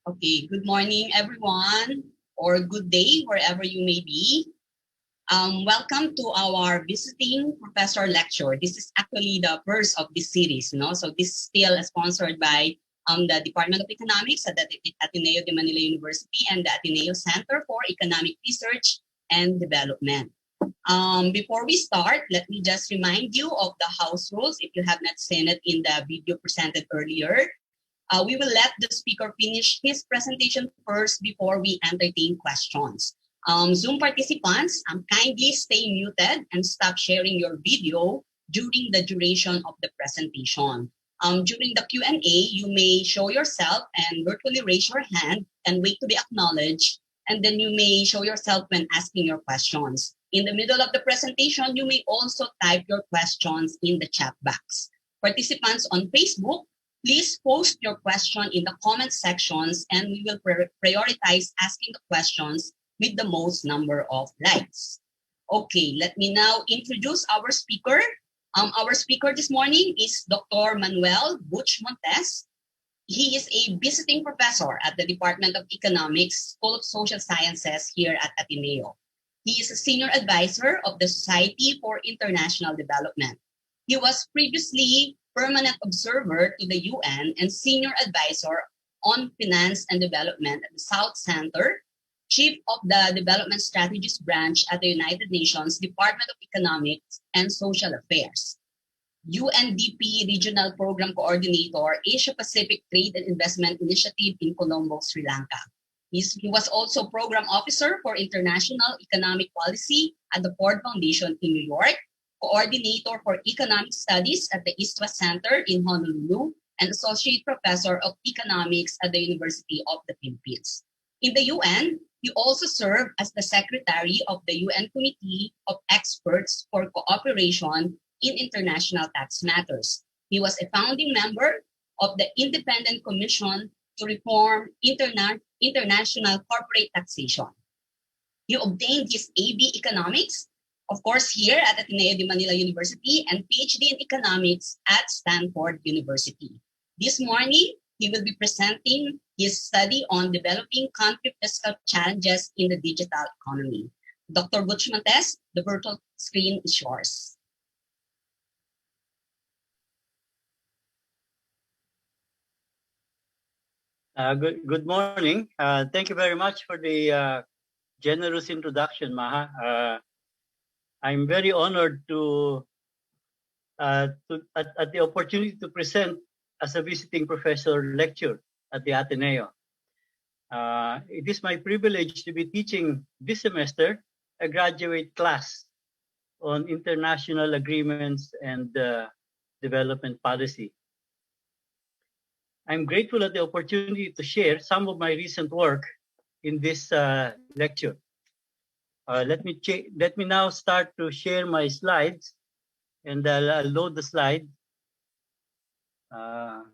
Okay, good morning, everyone, or good day, wherever you may be. Welcome to our visiting professor lecture. This is actually the first of this series, So this is still sponsored by the Department of Economics at the Ateneo de Manila University and the Ateneo Center for Economic Research and Development. Before we start, let me just remind you of the house rules if you have not seen it in the video presented earlier. We will let the speaker finish his presentation first before we entertain questions. Zoom participants, kindly stay muted and stop sharing your video during the duration of the presentation. During the Q&A, you may show yourself and virtually raise your hand and wait to be acknowledged, and then you may show yourself when asking your questions. In the middle of the presentation, you may also type your questions in the chat box. Participants on Facebook, please post your question in the comment sections and we will prioritize asking the questions with the most number of likes. Okay, let me now introduce our speaker. Our speaker this morning is Dr. Manuel Montes. He is a visiting professor at the Department of Economics, School of Social Sciences here at Ateneo. He is a senior advisor of the Society for International Development. He was previously permanent observer to the UN and senior advisor on finance and development at the South Center, chief of the Development Strategies Branch at the United Nations Department of Economics and Social Affairs, UNDP Regional Program Coordinator, Asia Pacific Trade and Investment Initiative in Colombo, Sri Lanka. He was also Program Officer for International Economic Policy at the Ford Foundation in New York, Coordinator for Economic Studies at the East West Center in Honolulu, and Associate Professor of Economics at the University of the Philippines. In the UN, he also served as the Secretary of the UN Committee of Experts for Cooperation in International Tax Matters. He was a founding member of the Independent Commission to Reform International Corporate Taxation. He obtained his AB Economics, of course, here at Ateneo de Manila University, and PhD in Economics at Stanford University. This morning, he will be presenting his study on developing country fiscal challenges in the digital economy. Dr. Montes, the virtual screen is yours. Good morning. Thank you very much for the generous introduction, Maha. I'm very honored at the opportunity to present as a visiting professor lecture at the Ateneo. It is my privilege to be teaching this semester a graduate class on international agreements and development policy. I'm grateful at the opportunity to share some of my recent work in this lecture. Let me now start to share my slides, and I'll load the slide. I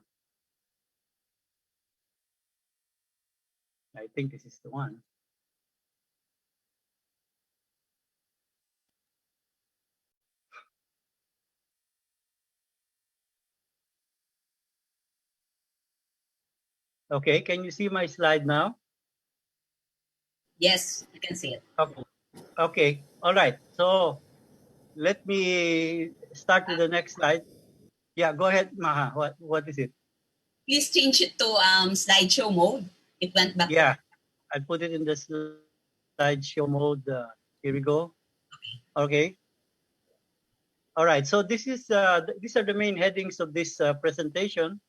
think this is the one. Okay, can you see my slide now? Yes, you can see it. Okay. All right. So let me start with the next slide. Yeah, go ahead, Maha. What is it? Please change it to slideshow mode. It went back. Yeah, I put it in the slideshow mode. Here we go. Okay. All right. So these are the main headings of this presentation.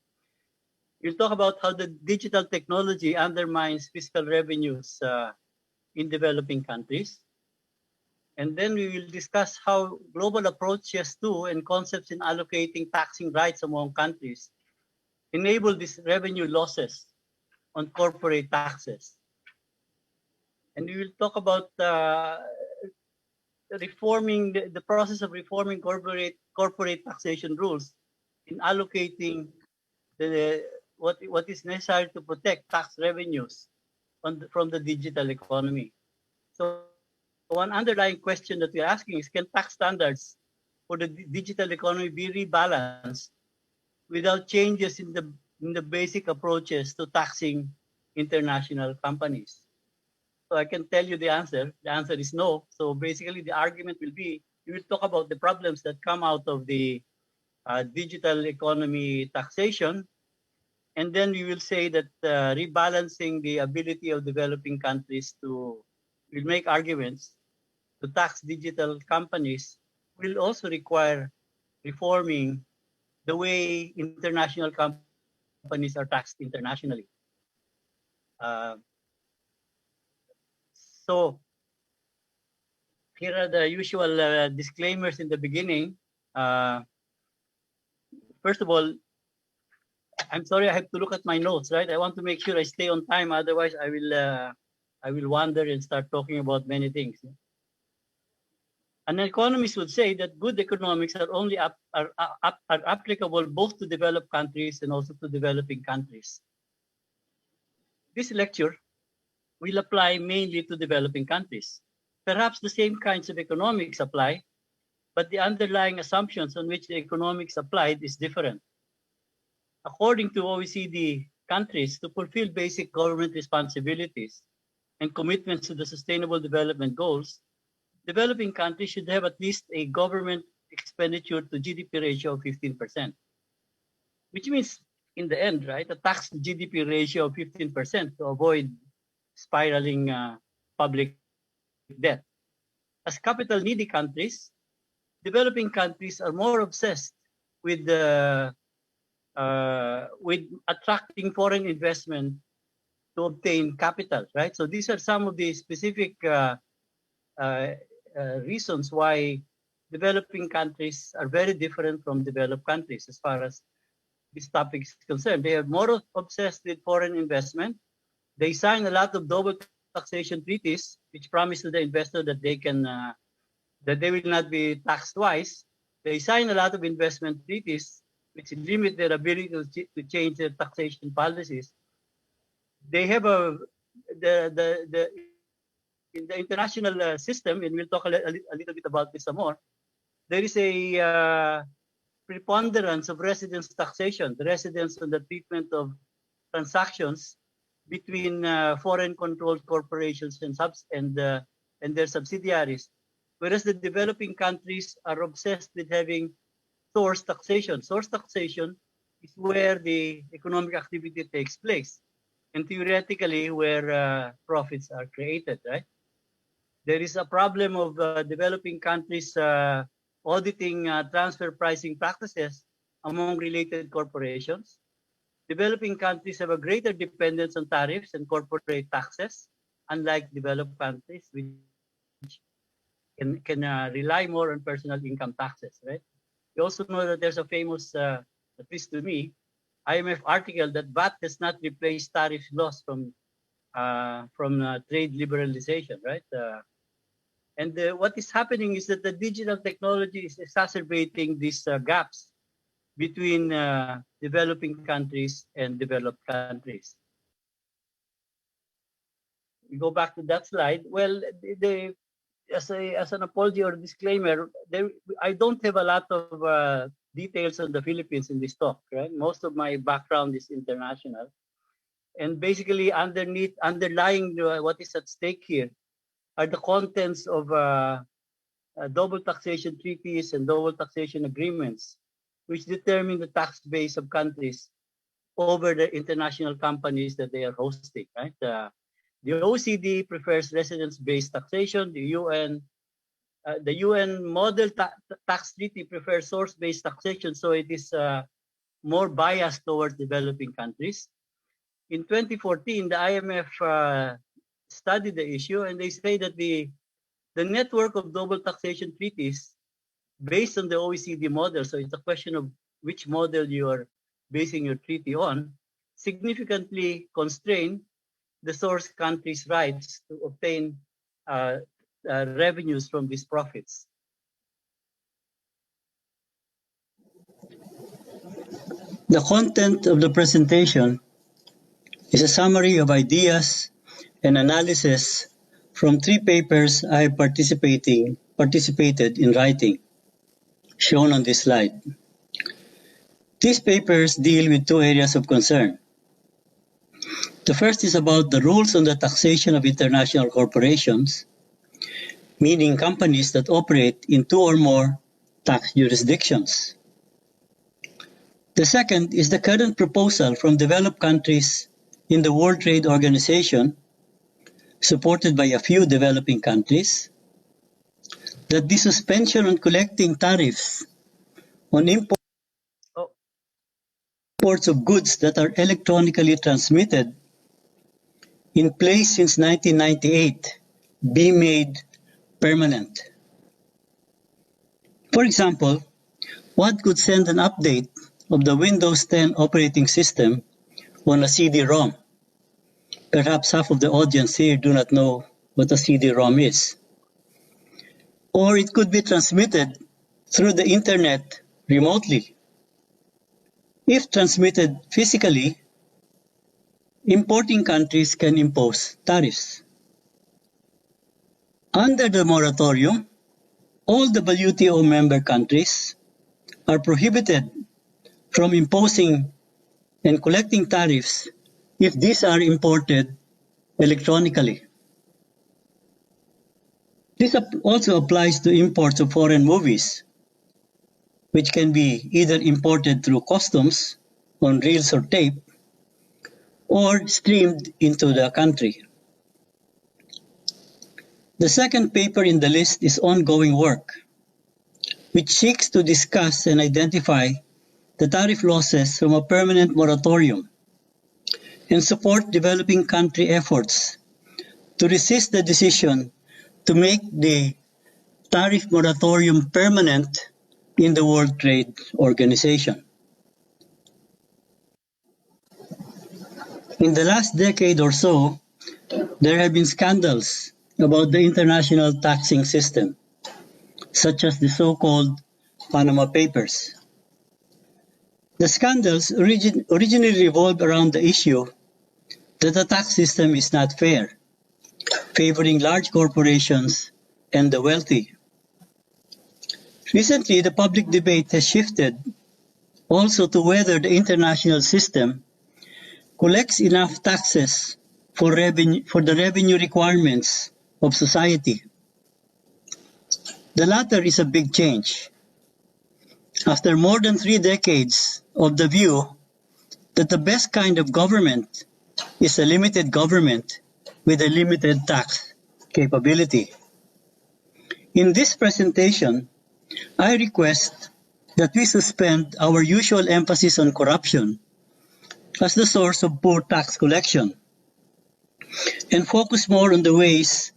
We'll talk about how the digital technology undermines fiscal revenues in developing countries. And then we will discuss how global approaches to and concepts in allocating taxing rights among countries enable these revenue losses on corporate taxes. And we will talk about reforming the process of reforming corporate taxation rules in allocating what is necessary to protect tax revenues from the digital economy. So one underlying question that we're asking is, can tax standards for the digital economy be rebalanced without changes in the basic approaches to taxing international companies? So I can tell you the answer. The answer is no. So basically, the argument will be, we will talk about the problems that come out of the digital economy taxation, and then we will say that rebalancing the ability of developing countries to, will make arguments to tax digital companies will also require reforming the way international companies are taxed internationally. Uh, so here are the usual disclaimers in the beginning. Uh, First of all, I'm sorry I have to look at my notes, right? I want to make sure I stay on time. Otherwise, I will wander and start talking about many things. An economist would say that good economics are only are applicable both to developed countries and also to developing countries. This lecture will apply mainly to developing countries. Perhaps the same kinds of economics apply, but the underlying assumptions on which the economics applied is different. According to OECD countries, to fulfill basic government responsibilities and commitments to the Sustainable Development Goals, developing countries should have at least a government expenditure to GDP ratio of 15%, which means in the end, right, a tax to GDP ratio of 15% to avoid spiraling public debt. As capital needy countries, developing countries are more obsessed with attracting foreign investment to obtain capital, right? So these are some of the specific uh, reasons why developing countries are very different from developed countries as far as this topic is concerned. They are more obsessed with foreign investment. They sign a lot of double taxation treaties, which promise to the investor that they can that they will not be taxed twice. They sign a lot of investment treaties, which limit their ability to change their taxation policies. They have the in the international system, and we'll talk a little bit about this some more. There is a preponderance of residence taxation, the residence on the treatment of transactions between foreign-controlled corporations and their subsidiaries, whereas the developing countries are obsessed with having source taxation. Source taxation is where the economic activity takes place, and theoretically where profits are created, right? There is a problem of developing countries auditing transfer pricing practices among related corporations. Developing countries have a greater dependence on tariffs and corporate taxes, unlike developed countries, which can rely more on personal income taxes, right? You also know that there's a famous, at least to me, IMF article that VAT does not replace tariff loss from trade liberalization, right? And what is happening is that the digital technology is exacerbating these gaps between developing countries and developed countries. We go back to that slide. Well, as an apology or disclaimer, I don't have a lot of details on the Philippines in this talk, right? Most of my background is international. And basically underlying what is at stake here are the contents of double taxation treaties and double taxation agreements, which determine the tax base of countries over the international companies that they are hosting, right? The OECD prefers residence-based taxation. The UN model tax treaty prefers source-based taxation, so it is more biased towards developing countries. In 2014, the IMF studied the issue, and they say that the network of double taxation treaties based on the OECD model, so it's a question of which model you are basing your treaty on, significantly constrain the source country's rights to obtain revenues from these profits. The content of the presentation is a summary of ideas and analysis from 3 papers I have participated in writing, shown on this slide. These papers deal with 2 areas of concern. The first is about the rules on the taxation of international corporations, meaning companies that operate in two or more tax jurisdictions. The second is the current proposal from developed countries in the World Trade Organization, supported by a few developing countries, that the suspension on collecting tariffs on imports of goods that are electronically transmitted in place since 1998 be made permanent. For example, one could send an update of the Windows 10 operating system on a CD-ROM. Perhaps half of the audience here do not know what a CD-ROM is. Or it could be transmitted through the internet remotely. If transmitted physically, importing countries can impose tariffs. Under the moratorium, all the WTO member countries are prohibited from imposing and collecting tariffs if these are imported electronically. This also applies to imports of foreign movies, which can be either imported through customs on reels or tape, or streamed into the country. The second paper in the list is ongoing work, which seeks to discuss and identify the tariff losses from a permanent moratorium and support developing country efforts to resist the decision to make the tariff moratorium permanent in the World Trade Organization. In the last decade or so, there have been scandals about the international taxing system, such as the so-called Panama Papers. The scandals originally revolved around the issue that the tax system is not fair, favoring large corporations and the wealthy. Recently, the public debate has shifted also to whether the international system collects enough taxes for the revenue requirements of society. The latter is a big change. After more than 3 decades of the view that the best kind of government is a limited government with a limited tax capability. In this presentation, I request that we suspend our usual emphasis on corruption as the source of poor tax collection and focus more on the ways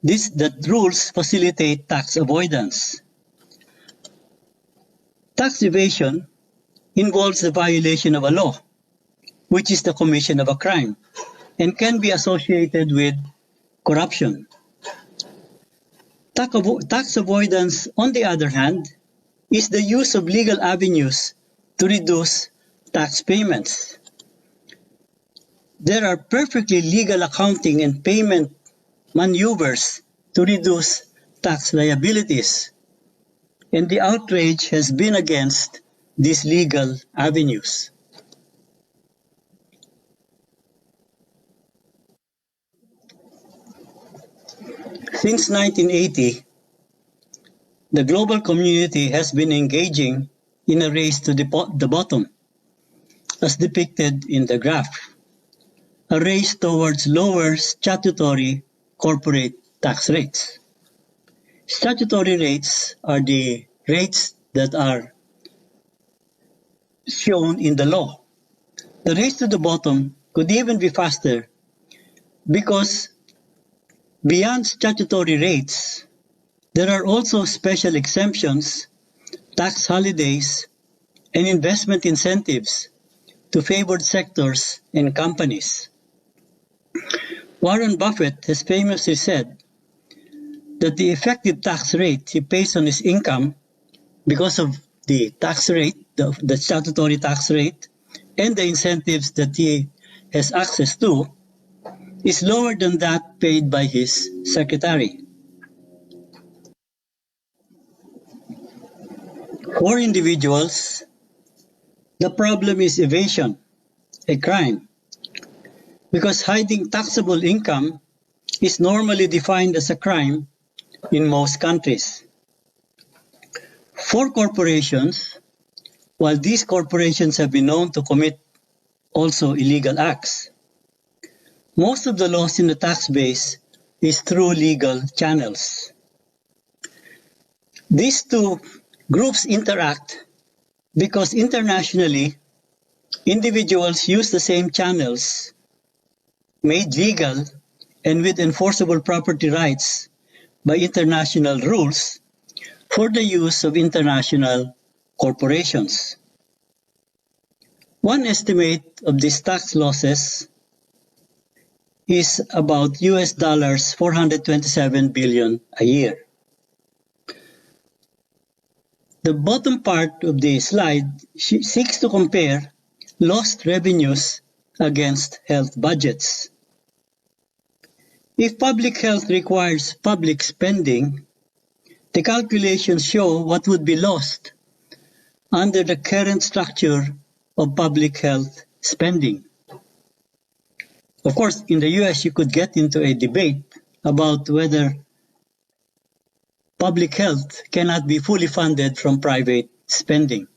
that rules facilitate tax avoidance. Tax evasion involves the violation of a law, which is the commission of a crime, and can be associated with corruption. Tax avoidance, on the other hand, is the use of legal avenues to reduce tax payments. There are perfectly legal accounting and payment maneuvers to reduce tax liabilities, and the outrage has been against these legal avenues. Since 1980, the global community has been engaging in a race to the bottom, as depicted in the graph, a race towards lower statutory corporate tax rates. Statutory rates are the rates that are shown in the law. The race to the bottom could even be faster because beyond statutory rates, there are also special exemptions, tax holidays, and investment incentives to favored sectors and companies. Warren Buffett has famously said that the effective tax rate he pays on his income because of the tax rate, the statutory tax rate, and the incentives that he has access to is lower than that paid by his secretary. For individuals, the problem is evasion, a crime. because hiding taxable income is normally defined as a crime in most countries. For corporations, while these corporations have been known to commit also illegal acts, most of the loss in the tax base is through legal channels. These two groups interact because internationally, individuals use the same channels made legal and with enforceable property rights by international rules for the use of international corporations. One estimate of these tax losses is about US dollars 427 billion a year. The bottom part of the slide seeks to compare lost revenues against health budgets. If public health requires public spending, the calculations show what would be lost under the current structure of public health spending. Of course, in the US, you could get into a debate about whether public health cannot be fully funded from private spending.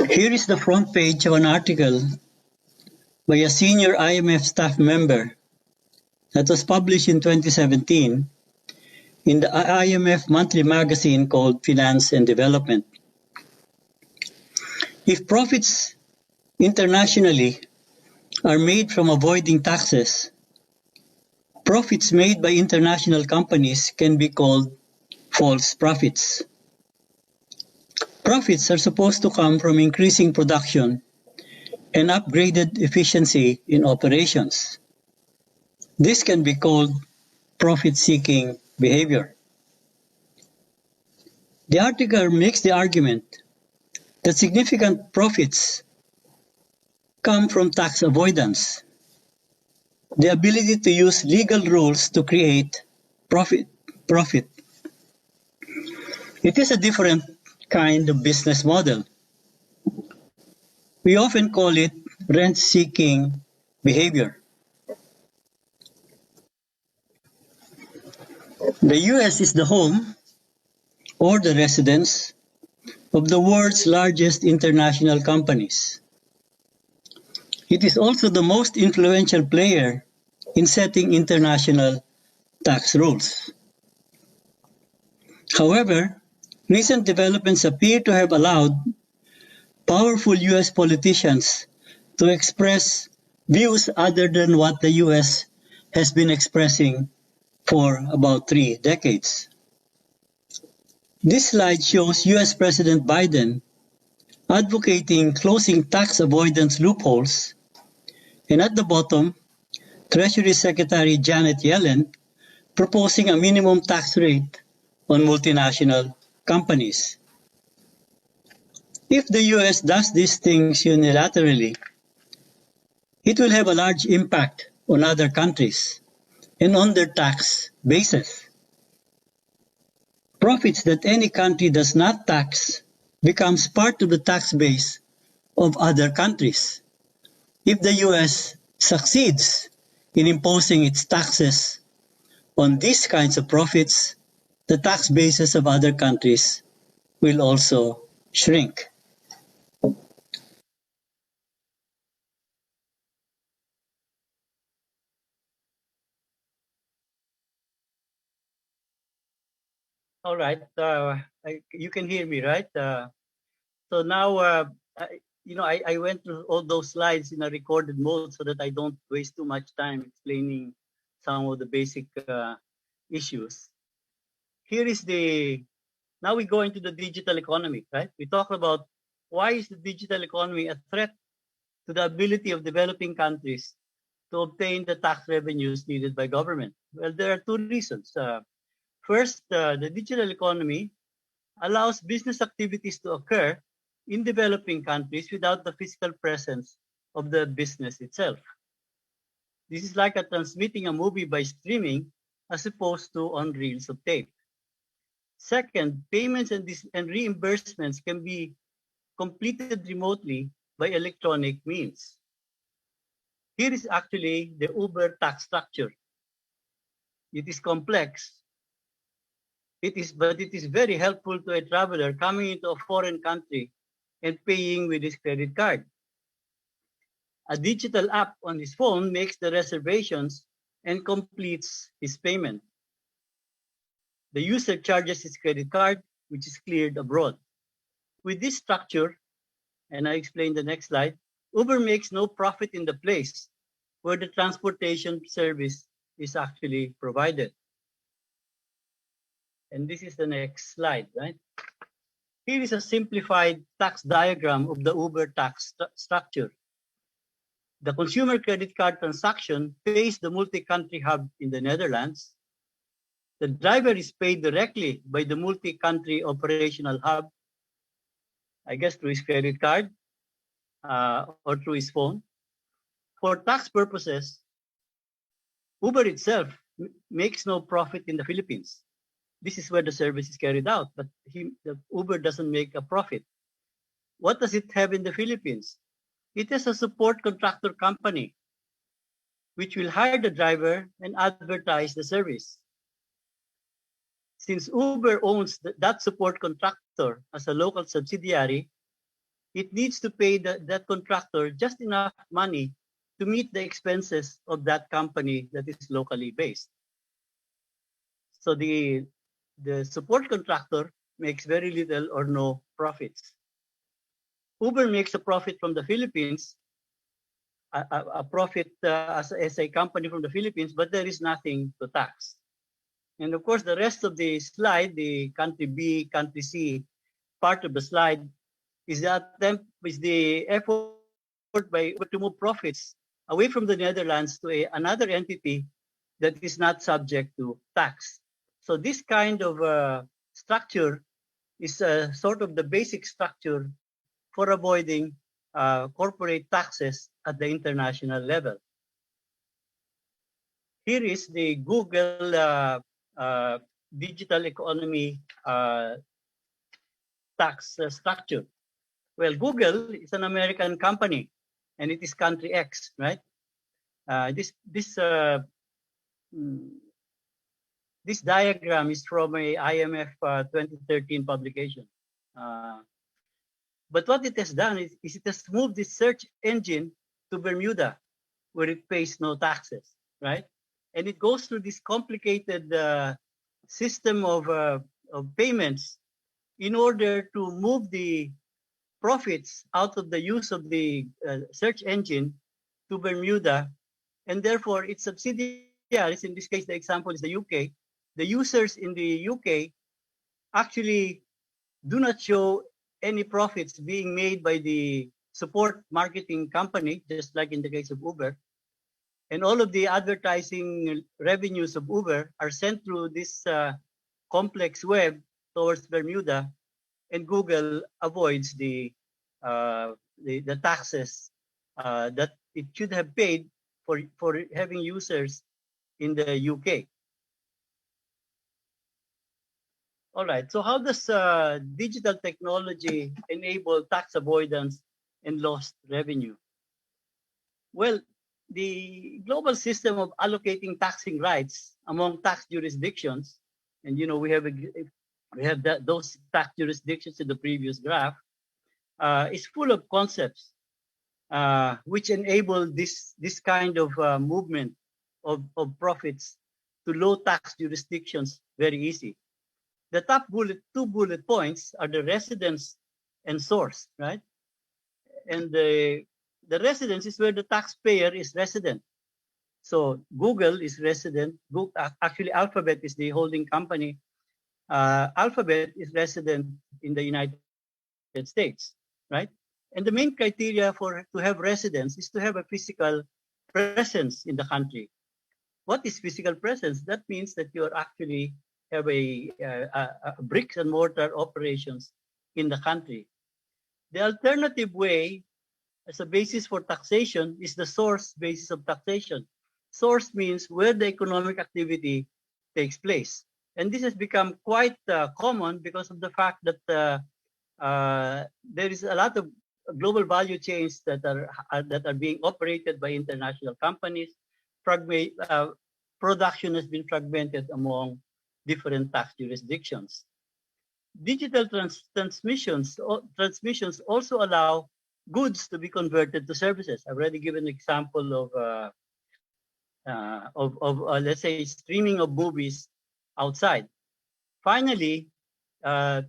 Here is the front page of an article by a senior IMF staff member that was published in 2017 in the IMF monthly magazine called Finance and Development. If profits internationally are made from avoiding taxes, profits made by international companies can be called false profits. Profits are supposed to come from increasing production and upgraded efficiency in operations. This can be called profit-seeking behavior. The article makes the argument that significant profits come from tax avoidance, the ability to use legal rules to create profit. It is a different kind of business model. We often call it rent-seeking behavior. The US is the home or the residence of the world's largest international companies. It is also the most influential player in setting international tax rules. However, recent developments appear to have allowed powerful US politicians to express views other than what the US has been expressing for about 3 decades. This slide shows US President Biden advocating closing tax avoidance loopholes, and at the bottom, Treasury Secretary Janet Yellen proposing a minimum tax rate on multinational companies. If the US does these things unilaterally, it will have a large impact on other countries and on their tax bases. Profits that any country does not tax becomes part of the tax base of other countries. If the US succeeds in imposing its taxes on these kinds of profits, the tax bases of other countries will also shrink. All right. You can hear me, right? So now, I went through all those slides in a recorded mode so that I don't waste too much time explaining some of the basic issues. Here is now we go into the digital economy, right? We talk about why is the digital economy a threat to the ability of developing countries to obtain the tax revenues needed by government. Well, there are two reasons. First, the digital economy allows business activities to occur in developing countries without the physical presence of the business itself. This is like transmitting a movie by streaming as opposed to on reels of tape. Second, payments and reimbursements can be completed remotely by electronic means. Here is actually the Uber tax structure. It is complex. But it is very helpful to a traveler coming into a foreign country and paying with his credit card. A digital app on his phone makes the reservations and completes his payment. The user charges his credit card, which is cleared abroad. With this structure, and I explain the next slide, Uber makes no profit in the place where the transportation service is actually provided. And this is the next slide, right? Here is a simplified tax diagram of the Uber tax structure. The consumer credit card transaction pays the multi-country hub in the Netherlands. The driver is paid directly by the multi-country operational hub, I guess through his credit card or through his phone. For tax purposes, Uber itself makes no profit in the Philippines. This is where the service is carried out, but the Uber doesn't make a profit. What does it have in the Philippines? It has a support contractor company, which will hire the driver and advertise the service. Since Uber owns that support contractor as a local subsidiary, it needs to pay that contractor just enough money to meet the expenses of that company that is locally based. So the support contractor makes very little or no profits. Uber makes a profit from the Philippines, a profit as a company from the Philippines, but there is nothing to tax. And of course, the rest of the slide, the country B, country C part of the slide, is the effort by Uber to move profits away from the Netherlands to another entity that is not subject to tax. So this kind of structure is sort of the basic structure for avoiding corporate taxes at the international level. Here is the Google digital economy tax structure. Well, Google is an American company, and it is country X, right? This diagram is from a IMF 2013 publication. But what it has done is it has moved this search engine to Bermuda, where it pays no taxes, right? And it goes through this complicated system of payments in order to move the profits out of the use of the search engine to Bermuda, and therefore its subsidiaries, in this case the example is the UK, the users in the UK actually do not show any profits being made by the support marketing company, just like in the case of Uber. And all of the advertising revenues of Uber are sent through this complex web towards Bermuda, and Google avoids the taxes that it should have paid for having users in the UK. All right. So how does digital technology enable tax avoidance and lost revenue? Well, the global system of allocating taxing rights among tax jurisdictions, and we have those tax jurisdictions in the previous graph, is full of concepts which enable this kind of movement of profits to low tax jurisdictions very easy. The top two bullet points are the residence and source, right? And the residence is where the taxpayer is resident. So Google is resident. Actually, Alphabet is the holding company. Alphabet is resident in the United States, right? And the main criteria to have residence is to have a physical presence in the country. What is physical presence? That means that you actually have a bricks and mortar operations in the country. The alternative way as a basis for taxation is the source basis of taxation. Source means where the economic activity takes place. And this has become quite common because of the fact that there is a lot of global value chains that are being operated by international companies. Production has been fragmented among different tax jurisdictions. Digital transmissions also allow goods to be converted to services. I've already given an example of let's say streaming of movies outside. Finally, uh,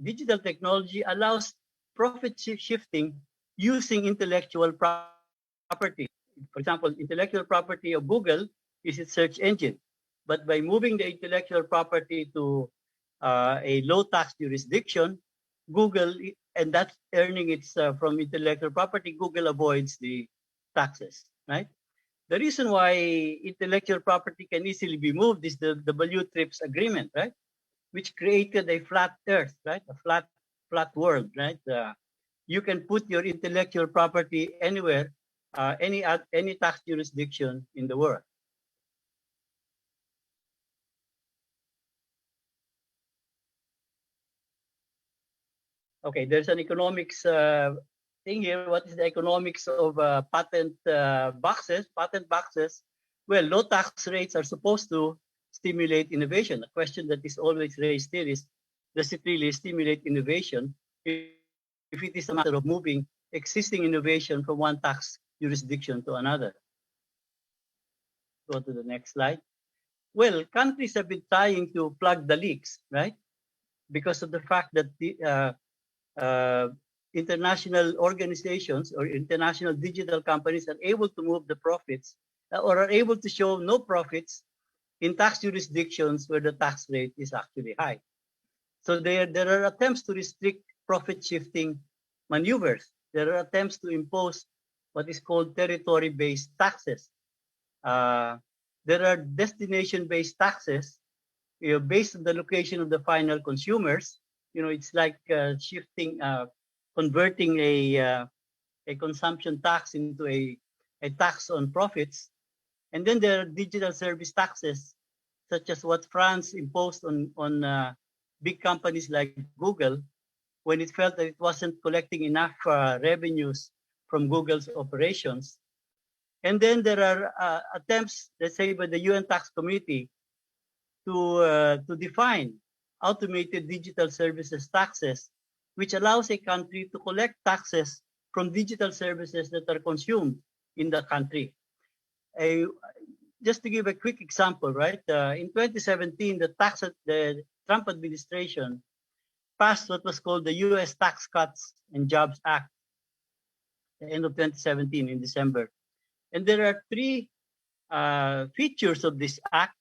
digital technology allows profit shifting using intellectual property. For example, intellectual property of Google is its search engine. But by moving the intellectual property to a low tax jurisdiction, Google, and that's earning its from intellectual property, Google avoids the taxes, right? The reason why intellectual property can easily be moved is the W-TRIPS agreement, right? Which created a flat earth, right? A flat world, right? You can put your intellectual property anywhere, any tax jurisdiction in the world. Okay, there's an economics thing here. What is the economics of patent boxes? Patent boxes. Well, low tax rates are supposed to stimulate innovation. A question that is always raised here is, does it really stimulate innovation if it is a matter of moving existing innovation from one tax jurisdiction to another? Go to the next slide. Well, countries have been trying to plug the leaks, right? Because of the fact that uh, international organizations or international digital companies are able to move the profits or are able to show no profits in tax jurisdictions where the tax rate is actually high. So there are attempts to restrict profit shifting maneuvers. There are attempts to impose what is called territory-based taxes. Uh, there are destination-based taxes, based on the location of the final consumers. It's like converting a consumption tax into a tax on profits. And then there are digital service taxes, such as what France imposed on big companies like Google when it felt that it wasn't collecting enough revenues from Google's operations. And then there are attempts, let's say, by the UN Tax Committee to define automated digital services taxes, which allows a country to collect taxes from digital services that are consumed in the country. Just to give a quick example, right? In 2017, the Trump administration passed what was called the U.S. Tax Cuts and Jobs Act, the end of 2017 in December. And there are three features of this act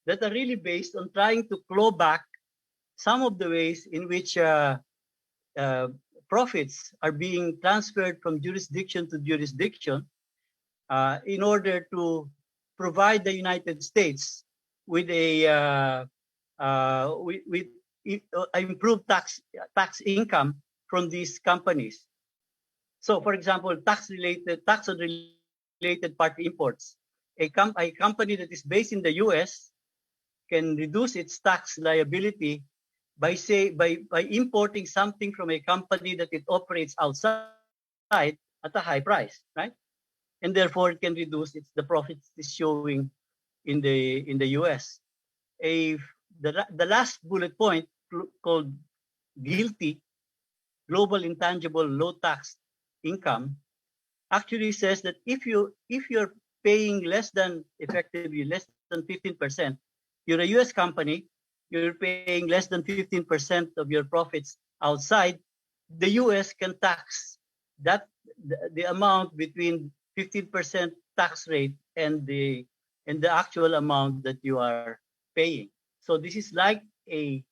that are really based on trying to claw back some of the ways in which uh, profits are being transferred from jurisdiction to jurisdiction in order to provide the United States with with improved tax income from these companies. So, for example, tax on related party imports. A company that is based in the U.S. can reduce its tax liability by importing something from a company that it operates outside at a high price, right? And therefore it can reduce the profits it's showing in the US. The last bullet point called GILTI, Global Intangible Low Tax Income, actually says that if you're paying effectively less than 15%, you're a US company, you're paying less than 15% of your profits outside, the US can tax the amount between 15% tax rate and the actual amount that you are paying. So this is like the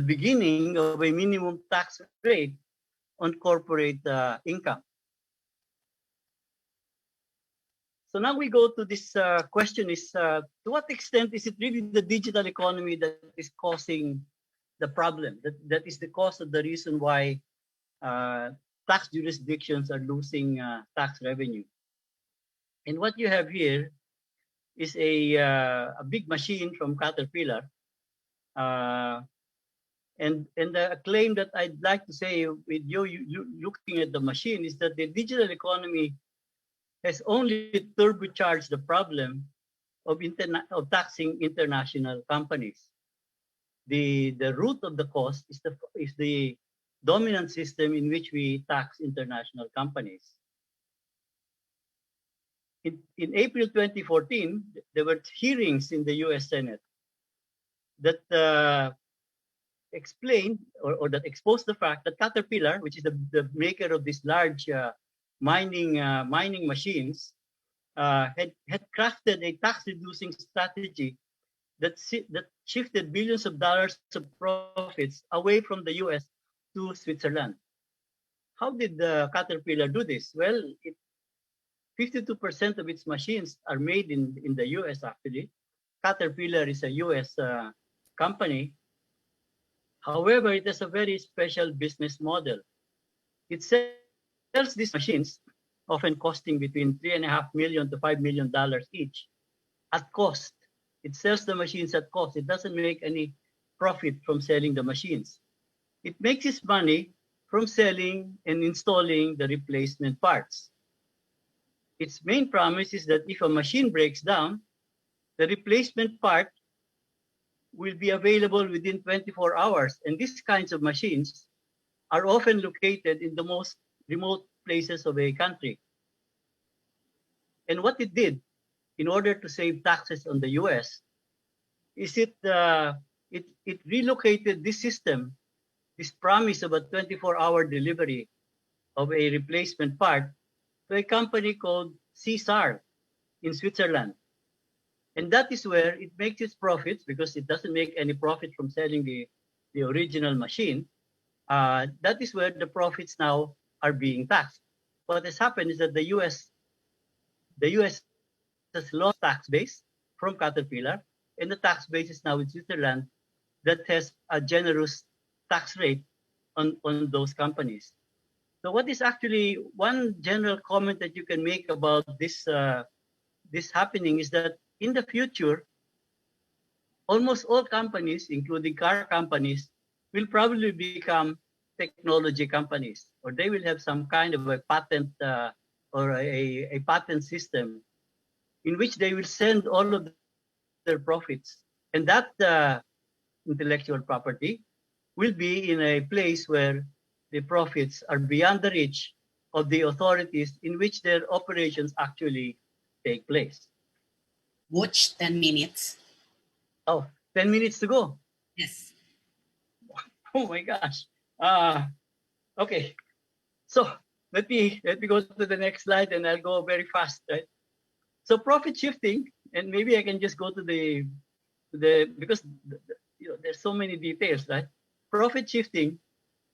beginning of a minimum tax rate on corporate income. So now we go to this question is, to what extent is it really the digital economy that is causing the problem? That is the cause of the reason why tax jurisdictions are losing tax revenue. And what you have here is a big machine from Caterpillar Uh, and the claim that I'd like to say with you looking at the machine is that the digital economy has only turbocharged the problem of taxing international companies. The root of the cause is the dominant system in which we tax international companies. In April 2014, there were hearings in the U.S. Senate that explained or that exposed the fact that Caterpillar, which is the maker of these large mining machines, had crafted a tax-reducing strategy that shifted billions of dollars of profits away from the U.S. to Switzerland. How did Caterpillar do this? Well, 52% of its machines are made in the U.S. Actually, Caterpillar is a U.S. Company. However, it has a very special business model. It sells these machines, often costing between $3.5 million to $5 million each, at cost. It sells the machines at cost. It doesn't make any profit from selling the machines. It makes its money from selling and installing the replacement parts. Its main promise is that if a machine breaks down, the replacement part will be available within 24 hours. And these kinds of machines are often located in the most remote places of a country. And what it did in order to save taxes on the US is it relocated this system, this promise of a 24-hour delivery of a replacement part, to a company called CSAR in Switzerland. And that is where it makes its profits, because it doesn't make any profit from selling the original machine. That is where the profits now are being taxed. What has happened is that the US has lost tax base from Caterpillar, and the tax base is now in Switzerland that has a generous tax rate on those companies. So what is actually one general comment that you can make about this happening is that in the future, almost all companies, including car companies, will probably become technology companies, or they will have some kind of a patent or a patent system in which they will send all of their profits. And that intellectual property will be in a place where the profits are beyond the reach of the authorities in which their operations actually take place. Watch 10 minutes. Oh, 10 minutes to go. Yes. Oh my gosh. Okay. So let me go to the next slide, and I'll go very fast, right? So profit shifting, and maybe I can just go to the because there's so many details, right? Profit shifting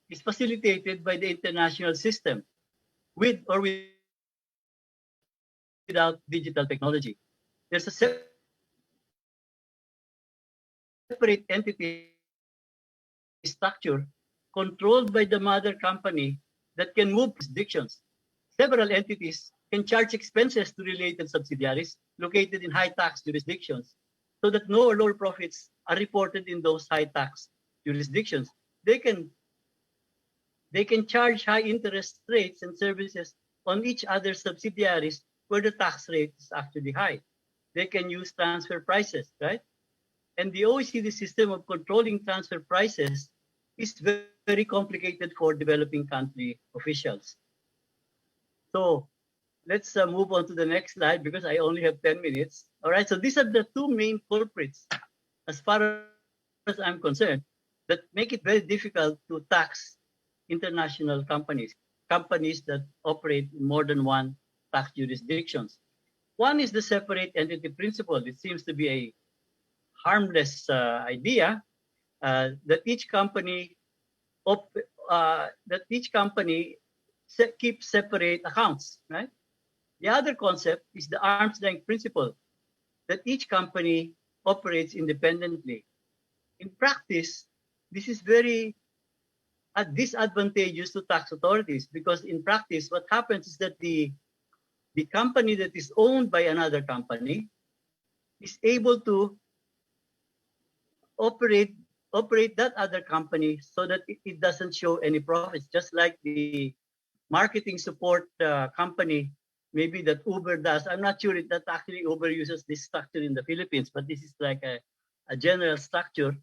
is facilitated by the international system with or without digital technology. There's a separate entity structure controlled by the mother company that can move jurisdictions. Several entities can charge expenses to related subsidiaries located in high tax jurisdictions so that no or lower profits are reported in those high tax jurisdictions. They can they can charge high interest rates and services on each other's subsidiaries where the tax rate is actually high. They can use transfer prices, right? And the OECD system of controlling transfer prices is very complicated for developing country officials. So let's move on to the next slide because I only have 10 minutes. All right, so these are the two main culprits, as far as I'm concerned, that make it very difficult to tax international companies that operate in more than one tax jurisdictions. One is the separate entity principle. It seems to be a harmless idea that each company keeps separate accounts, right? The other concept is the arm's length principle that each company operates independently. In practice, this is very disadvantageous to tax authorities because in practice, what happens is that the company that is owned by another company is able to operate operate that other company so that it doesn't show any profits, just like the marketing support company maybe that Uber does. I'm not sure if that actually Uber uses this structure in the Philippines, but this is like a general structure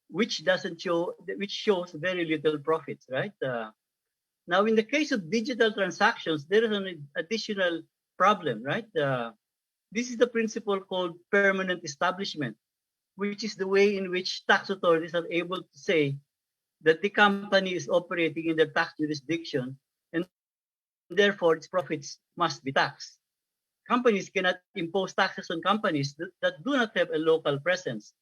which doesn't show, which shows very little profits, right? Now, in the case of digital transactions, there is an additional problem, right? This is the principle called permanent establishment, which is the way in which tax authorities are able to say that the company is operating in their tax jurisdiction and therefore its profits must be taxed. Companies cannot impose taxes on companies that do not have a local presence.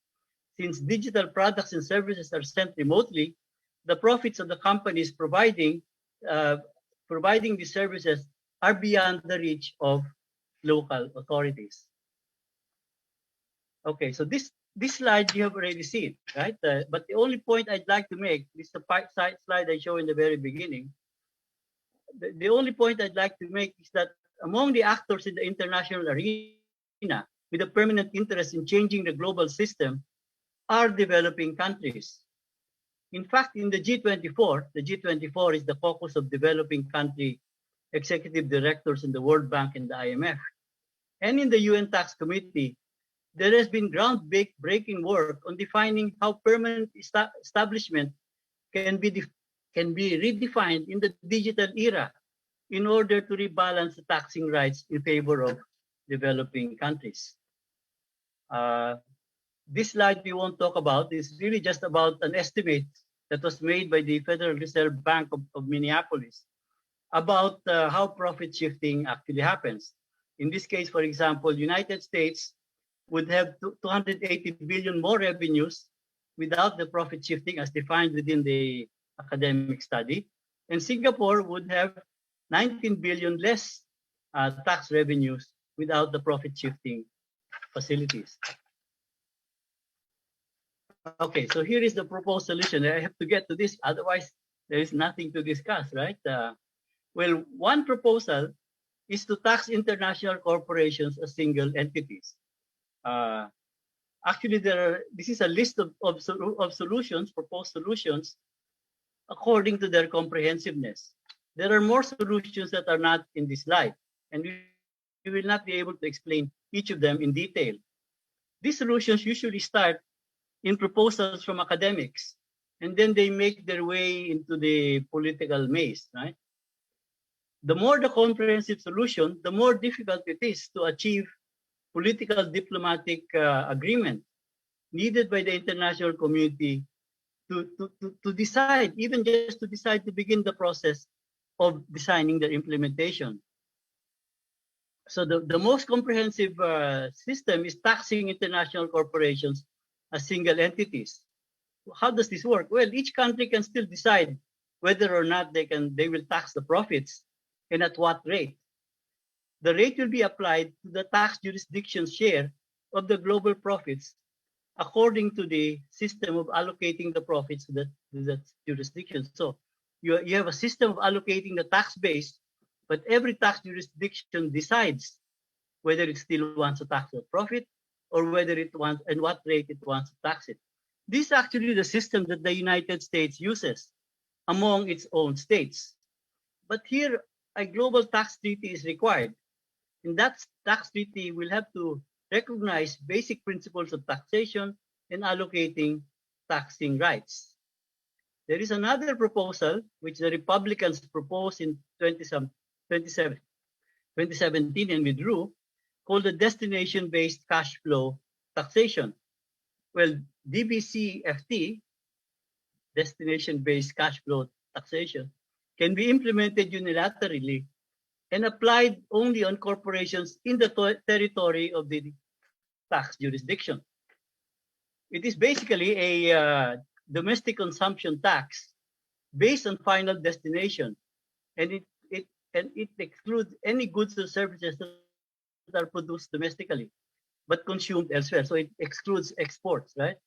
Since digital products and services are sent remotely, the profits of the companies uh, providing these services are beyond the reach of local authorities. Okay, so this slide you have already seen, right? But the only point I'd like to make, this is the slide I showed in the very beginning. The only point I'd like to make is that among the actors in the international arena with a permanent interest in changing the global system are developing countries. In fact, in the G24 is the caucus of developing country executive directors in the World Bank and the IMF. And in the UN Tax Committee, there has been groundbreaking work on defining how permanent establishment can be redefined in the digital era in order to rebalance the taxing rights in favor of developing countries. This slide we won't talk about is really just about an estimate that was made by the Federal Reserve Bank of Minneapolis about how profit shifting actually happens. In this case, for example, United States would have 280 billion more revenues without the profit shifting as defined within the academic study. And Singapore would have 19 billion less tax revenues without the profit shifting facilities. Okay, so here is the proposed solution. I have to get to this, otherwise there is nothing to discuss, right? Well, one proposal is to tax international corporations as single entities. Actually, this is a list of solutions, proposed solutions, according to their comprehensiveness. There are more solutions that are not in this slide, and we will not be able to explain each of them in detail. These solutions usually start in proposals from academics, and then they make their way into the political maze, right? The more the comprehensive solution, the more difficult it is to achieve political diplomatic agreement needed by the international community to decide, even just to decide to begin the process of designing their implementation. So the most comprehensive system is taxing international corporations as single entities. How does this work? Well, each country can still decide whether or not they will tax the profits and at what rate. The rate will be applied to the tax jurisdiction's share of the global profits according to the system of allocating the profits to that jurisdiction. So you have a system of allocating the tax base, but every tax jurisdiction decides whether it still wants to tax the profit or whether it wants and what rate it wants to tax it. This is actually the system that the United States uses among its own states. But here, a global tax treaty is required. And that tax treaty will have to recognize basic principles of taxation and allocating taxing rights. There is another proposal which the Republicans proposed in 2017 and withdrew, called the destination-based cash flow taxation. Well, DBCFT, destination-based cash flow taxation, can be implemented unilaterally and applied only on corporations in the territory of the tax jurisdiction. It is basically a domestic consumption tax based on final destination, and it excludes any goods or services that are produced domestically but consumed elsewhere. So it excludes exports, right?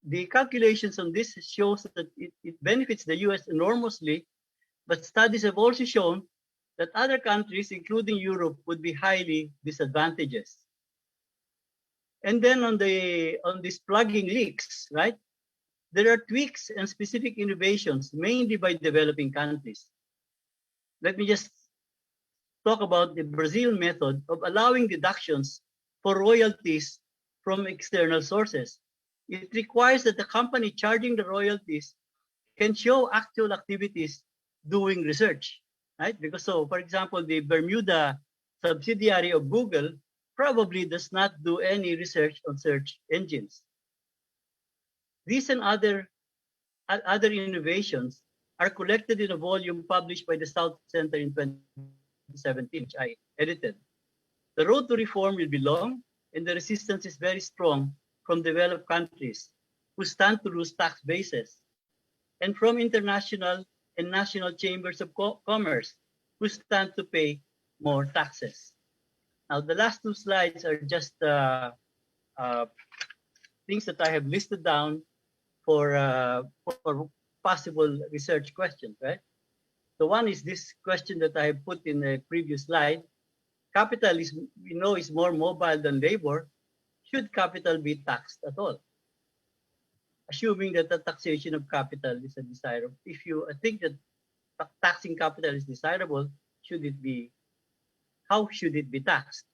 The calculations on this shows that it benefits the US enormously, but studies have also shown that other countries, including Europe, would be highly disadvantaged. And then on this plugging leaks, right? There are tweaks and specific innovations, mainly by developing countries. Let me just talk about the Brazil method of allowing deductions for royalties from external sources. It requires that the company charging the royalties can show actual activities doing research, right? Because so, for example, the Bermuda subsidiary of Google probably does not do any research on search engines. These and other innovations are collected in a volume published by the South Center in 2017, which I edited. The road to reform will be long, and the resistance is very strong from developed countries who stand to lose tax bases, and from international and national chambers of commerce who stand to pay more taxes. Now, the last two slides are just uh, things that I have listed down for possible research questions, right? The one is this question that I have put in the previous slide. Capital is, we know, is more mobile than labor. Should capital be taxed at all? Assuming that the taxation of capital is a desirable. If you think that taxing capital is desirable, should it be? How should it be taxed?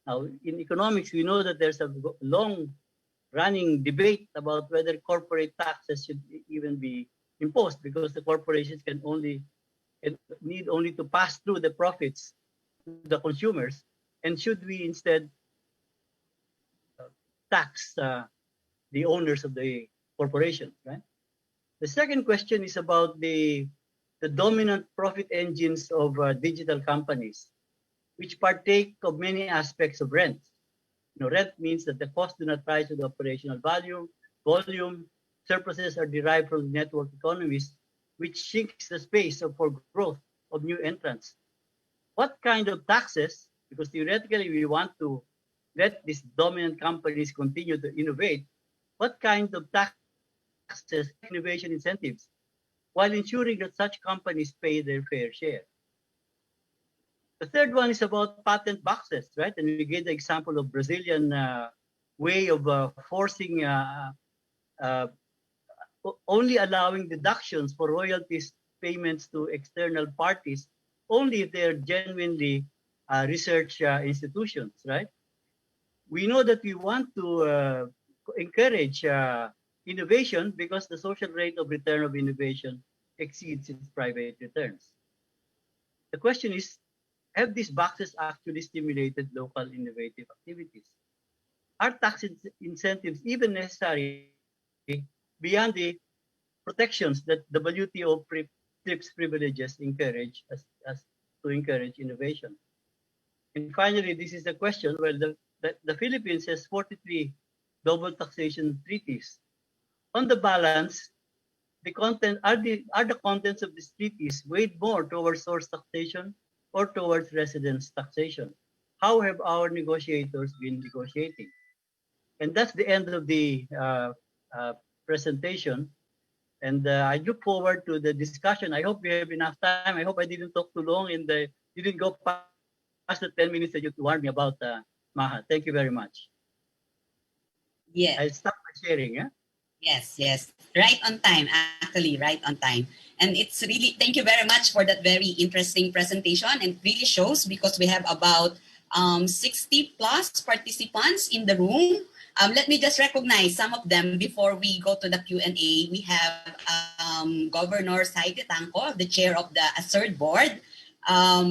Now, in economics, we know that there's a long-running debate about whether corporate taxes should even be imposed, because the corporations need only to pass through the profits to the consumers. And should we instead tax the owners of the corporation, right? The second question is about the dominant profit engines of digital companies, which partake of many aspects of rent. Rent means that the costs do not rise with the operational volume. Surpluses are derived from network economies, which shrinks the space for growth of new entrants. What kind of taxes, because theoretically we want to let these dominant companies continue to innovate, what kind of taxes, innovation incentives, while ensuring that such companies pay their fair share? The third one is about patent boxes, right? And we gave the example of Brazilian way of forcing only allowing deductions for royalties payments to external parties only if they are genuinely research institutions, right? We know that we want to encourage innovation because the social rate of return of innovation exceeds its private returns. The question is, have these boxes actually stimulated local innovative activities? Are tax incentives even necessary beyond the protections that the WTO TRIPS privileges encourage as to encourage innovation? And finally, this is the question: well, the Philippines has 43 double taxation treaties. On the balance, are the contents of these treaties weighed more towards source taxation or towards residence taxation? How have our negotiators been negotiating? And that's the end of the presentation. And I look forward to the discussion. I hope we have enough time. I hope I didn't talk too long and you didn't go past the 10 minutes that you warned me about, Maha. Thank you very much. Yeah. I'll stop my sharing. Yeah? Yes. Right on time, actually, right on time. And it's really, thank you very much for that very interesting presentation. And it really shows because we have about 60 plus participants in the room. Let me just recognize some of them before we go to the Q&A. We have Governor Saide Tanco, the chair of the ASERD board.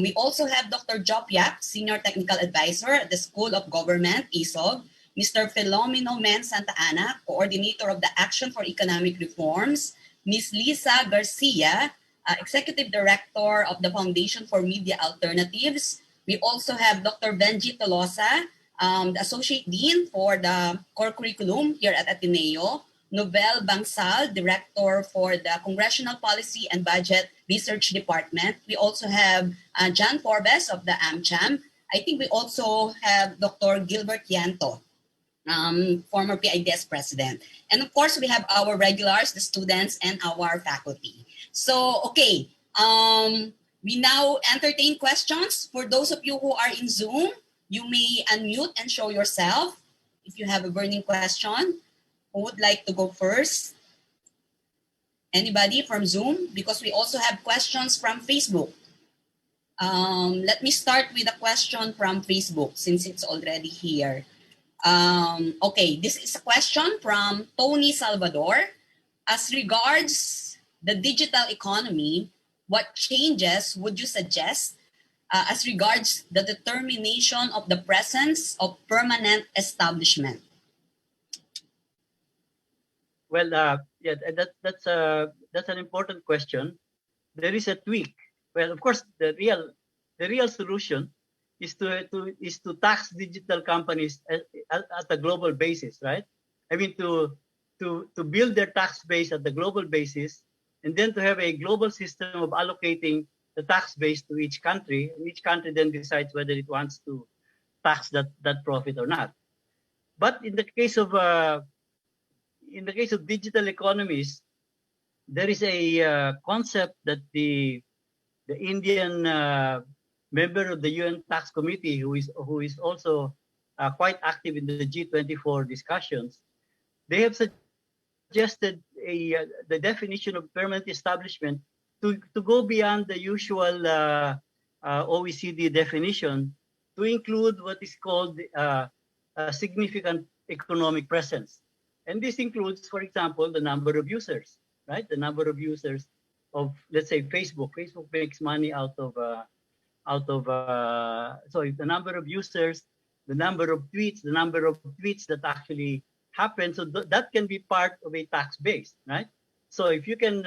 We also have Dr. Job Yap, senior technical advisor at the School of Government, ISOG. Mr. Filomeno Men Santa Ana, coordinator of the Action for Economic Reforms. Ms. Lisa Garcia, executive director of the Foundation for Media Alternatives. We also have Dr. Benji Tolosa, the associate dean for the core curriculum here at Ateneo. Nobel Bangsal, director for the Congressional Policy and Budget Research Department. We also have John Forbes of the AmCham. I think we also have Dr. Gilbert Yanto, former PIDS president. And of course, we have our regulars, the students, and our faculty. So, okay, we now entertain questions. For those of you who are in Zoom, you may unmute and show yourself. if you have a burning question, who would like to go first? Anybody from Zoom? Because we also have questions from Facebook. Let me start with a question from Facebook since it's already here. Okay, this is a question from Tony Salvador. As regards the digital economy, what changes would you suggest as regards the determination of the presence of permanent establishment? Well, yeah, that's an important question. There is a tweak. Well, of course, the real solution is to tax digital companies at a global basis, right? I mean, to build their tax base at the global basis, and then to have a global system of allocating the tax base to each country, and each country then decides whether it wants to tax that profit or not. But in the case of digital economies, there is a concept that the Indian member of the UN Tax Committee, who is also quite active in the G24 discussions, they have suggested the definition of permanent establishment to go beyond the usual OECD definition to include what is called a significant economic presence. And this includes, for example, the number of users, right? The number of users of, let's say, Facebook. Facebook makes money out of so the number of users, the number of tweets that actually happen. So that can be part of a tax base, right? So if you can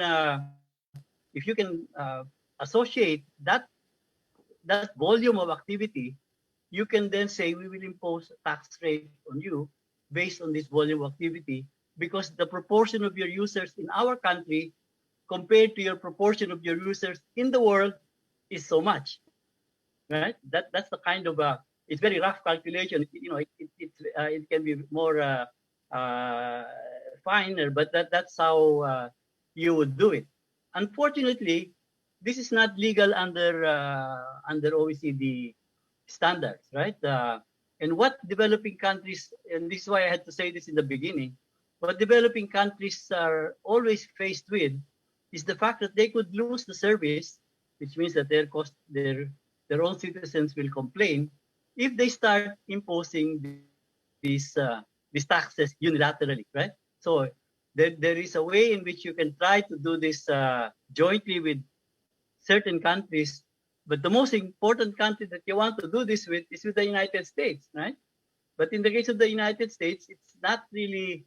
associate that volume of activity, you can then say we will impose a tax rate on you based on this volume of activity, because the proportion of your users in our country compared to your proportion of your users in the world is so much, right? That's the kind of it's very rough calculation. It can be more finer, but that's how you would do it. Unfortunately, this is not legal under OECD standards, right? And what developing countries, and this is why I had to say this in the beginning, what developing countries are always faced with is the fact that they could lose the service, which means that their own citizens will complain if they start imposing these taxes unilaterally, right? So there is a way in which you can try to do this jointly with certain countries, but the most important country that you want to do this with is with the United States, right? But in the case of the United States, it's not really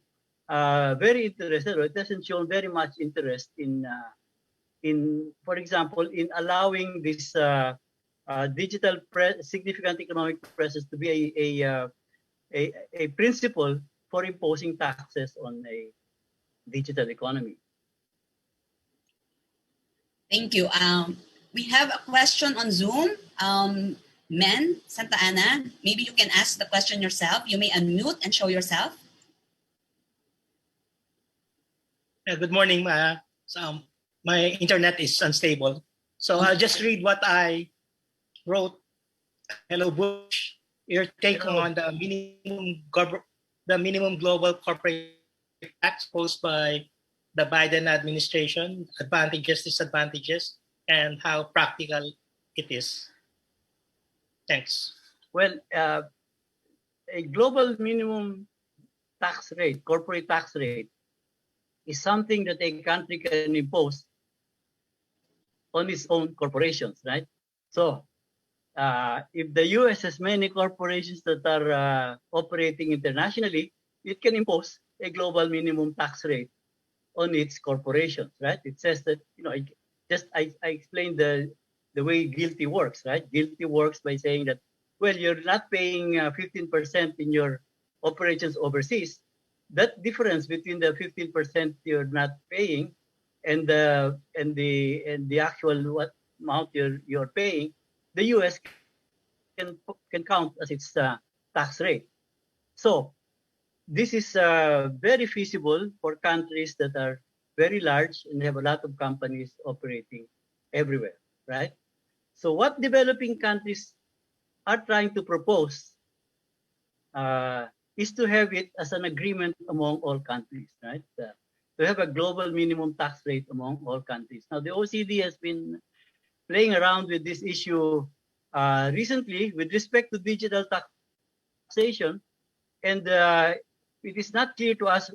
very interested, or it doesn't show very much interest in, for example, in allowing this digital significant economic presence to be a principle for imposing taxes on a digital economy. Thank you. We have a question on Zoom. Men, Santa Ana, maybe you can ask the question yourself. You may unmute and show yourself. Good morning. My internet is unstable. So I'll just read what I wrote. Hello, Bush. Your take on the minimum global corporate tax posed by the Biden administration, advantages, disadvantages, and how practical it is. Thanks. Well, a global minimum tax rate, corporate tax rate, is something that a country can impose on its own corporations, right? So if the US has many corporations that are operating internationally, it can impose a global minimum tax rate on its corporations, right? It says that, I explained the way GILTI works, right? GILTI works by saying that, well, you're not paying 15% in your operations overseas. That difference between the 15% you're not paying and the actual what amount you're paying, the US can count as its tax rate. So this is very feasible for countries that are very large and have a lot of companies operating everywhere, right? So what developing countries are trying to propose is to have it as an agreement among all countries, right? To have a global minimum tax rate among all countries. Now, the OECD has been playing around with this issue recently with respect to digital taxation, and it is not clear to us.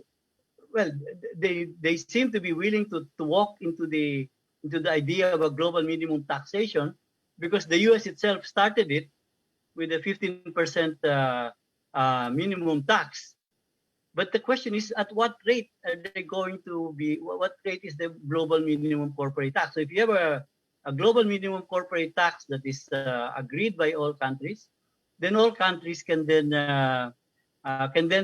Well, they seem to be willing to walk into the idea of a global minimum taxation because the U.S. itself started it with a 15% minimum tax. But the question is, at what rate are they going to be? What rate is the global minimum corporate tax? So if you have a global minimum corporate tax that is agreed by all countries, then all countries can then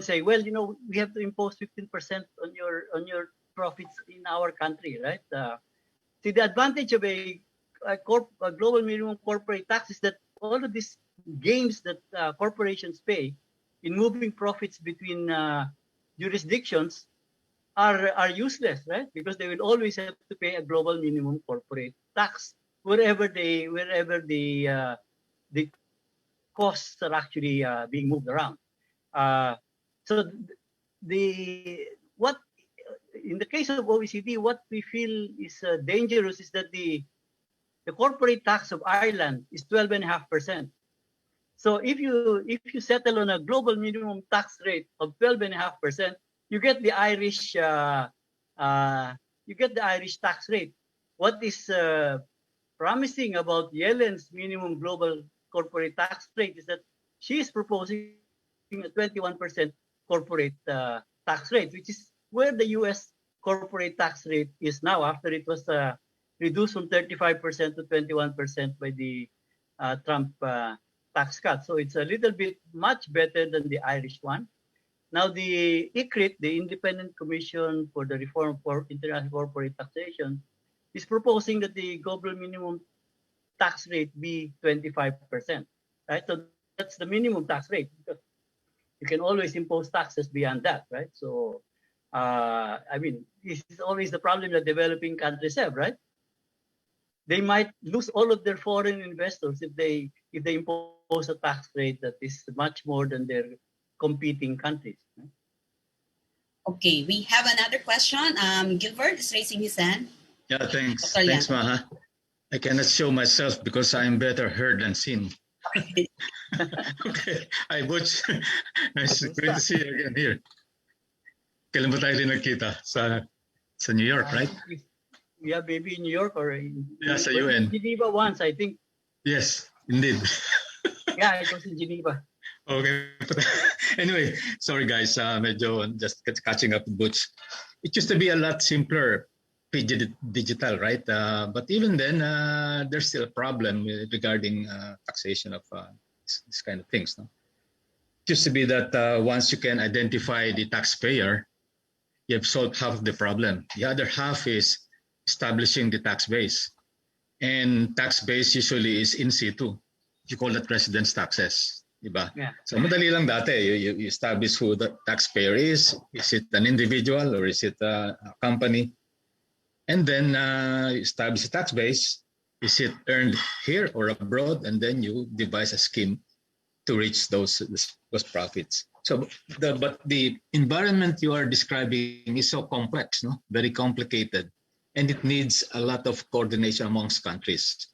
say, well, we have to impose 15% on your profits in our country, right? See, the advantage of a global minimum corporate tax is that all of these gains that corporations pay in moving profits between jurisdictions are useless, right? Because they will always have to pay a global minimum corporate tax wherever the costs are actually being moved around. So what in the case of OECD, what we feel is dangerous is that the corporate tax of Ireland is 12.5%. So if you settle on a global minimum tax rate of 12.5%, you get the Irish tax rate. What is promising about Yellen's minimum global corporate tax rate is that she is proposing a 21% corporate tax rate, which is where the U.S. corporate tax rate is now after it was reduced from 35% to 21% by the Trump tax cut. So it's a little bit much better than the Irish one. Now the ICRIT, the Independent Commission for the Reform for International Corporate Taxation, is proposing that the global minimum tax rate be 25%. Right? So that's the minimum tax rate. You can always impose taxes beyond that, right? So, this is always the problem that developing countries have, right? They might lose all of their foreign investors if they impose a tax rate that is much more than their competing countries. Right? Okay, we have another question. Gilbert is raising his hand. Yeah, thanks. Dr. Thanks, Yan. Maha. I cannot show myself because I am better heard than seen. Okay. Hi, Butch. Nice. Great to see you again here. Kailan ba tayo rin nagkita? Sa New York, right? Yeah, maybe in New York or sa UN. Geneva once, I think. Yes, indeed. Yeah, it was in Geneva. Okay. Anyway, sorry guys. Medyo just catching up with Butch. It used to be a lot simpler digital, right? But even then, there's still a problem regarding taxation of this kind of things. No? It used to be that once you can identify the taxpayer, you have solved half of the problem. The other half is establishing the tax base. And tax base usually is in situ. You call that residence taxes. Diba? Yeah. So madali lang dati, you establish who the taxpayer is. Is it an individual or is it a company? And then you establish a tax base. Is it earned here or abroad? And then you devise a scheme to reach those profits. So, but the environment you are describing is so complex, no? Very complicated, and it needs a lot of coordination amongst countries.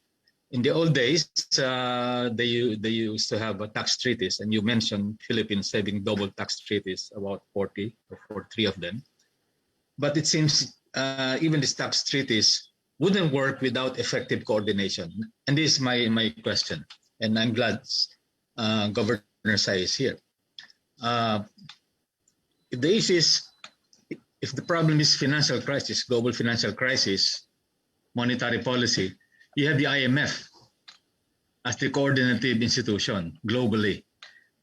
In the old days, they used to have a tax treaties, and you mentioned Philippines having double tax treaties, about 40 or 43 of them. But it seems even these tax treaties wouldn't work without effective coordination. And this is my question, and I'm glad Governor Sai is here. If the issue is, if the problem is financial crisis, global financial crisis, monetary policy, you have the IMF as the coordinative institution globally,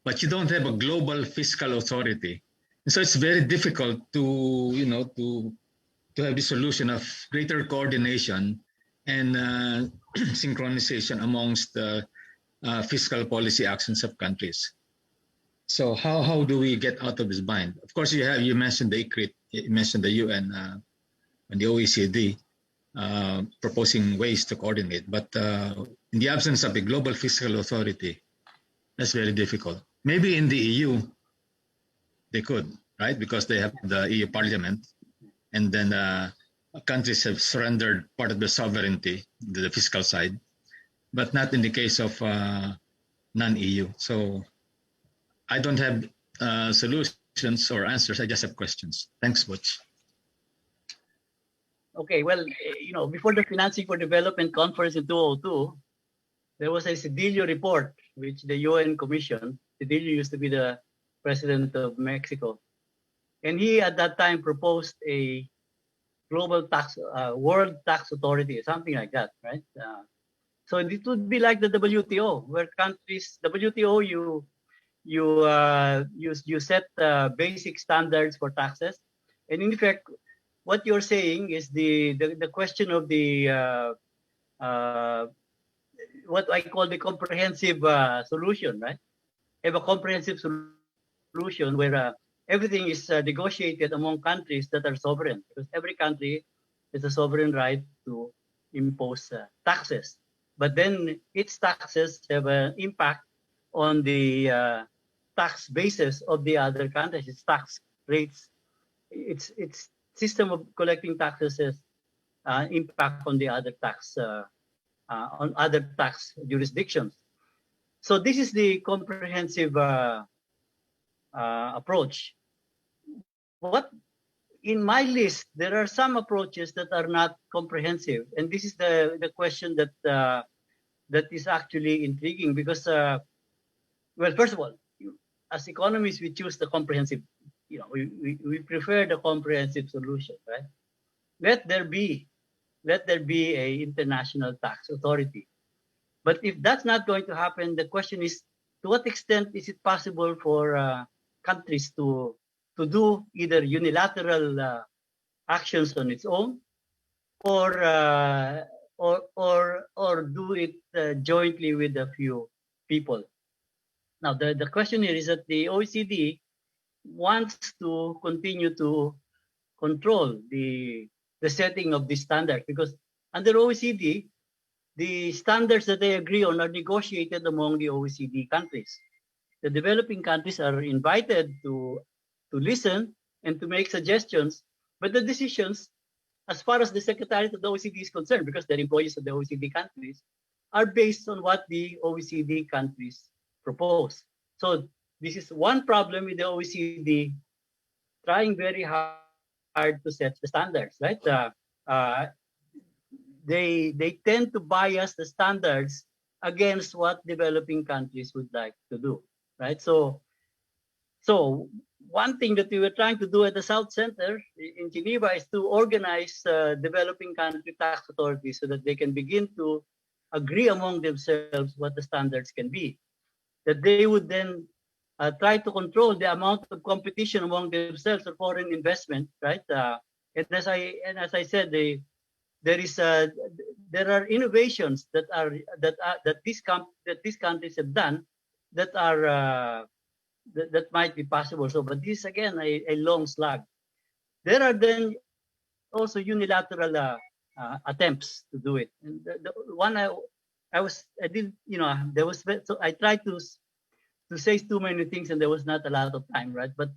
but you don't have a global fiscal authority. And so it's very difficult to have the solution of greater coordination and synchronization amongst the fiscal policy actions of countries. So how do we get out of this bind? Of course, you mentioned the ICRIT, you mentioned the UN and the OECD proposing ways to coordinate, but in the absence of a global fiscal authority, that's very difficult. Maybe in the EU, they could, right? Because they have the EU Parliament, and then countries have surrendered part of their sovereignty, the fiscal side, but not in the case of non-EU. So I don't have solutions or answers. I just have questions. Thanks, Butch. Okay, well, before the Financing for Development Conference in 2002, there was a Cedillo report, which the UN commissioned. Cedillo used to be the president of Mexico. And he, at that time, proposed a global tax, world tax authority, something like that, right? So it would be like the WTO, where countries, WTO, you set basic standards for taxes. And in fact, what you're saying is the question of the what I call the comprehensive solution, right? Have a comprehensive solution where everything is negotiated among countries that are sovereign, because every country has a sovereign right to impose taxes. But then its taxes have an impact on the tax basis of the other countries, its tax rates, its system of collecting taxes has impact on the other tax on other tax jurisdictions. So this is the comprehensive approach. What in my list, there are some approaches that are not comprehensive, and this is the question that that is actually intriguing because, well, first of all, as economists, we choose the comprehensive. We prefer the comprehensive solution, right? Let there be a international tax authority. But if that's not going to happen, the question is, to what extent is it possible for countries to do either unilateral actions on its own, or do it jointly with a few people? Now, the question here is that the OECD wants to continue to control the setting of the standard, because under OECD, the standards that they agree on are negotiated among the OECD countries. The developing countries are invited to listen and to make suggestions, but the decisions, as far as the Secretariat of the OECD is concerned, because they're employees of the OECD countries, are based on what the OECD countries propose. So this is one problem with the OECD trying very hard to set the standards, right? They tend to bias the standards against what developing countries would like to do, right? So one thing that we were trying to do at the South Center in Geneva is to organize developing country tax authorities so that they can begin to agree among themselves what the standards can be. That they would then try to control the amount of competition among themselves for foreign investment, right? And as I said, there are innovations that these countries have done that are that might be possible. So, but this again a long slog. There are then also unilateral attempts to do it. And the one I did, there was, so I tried to say too many things and there was not a lot of time, right? But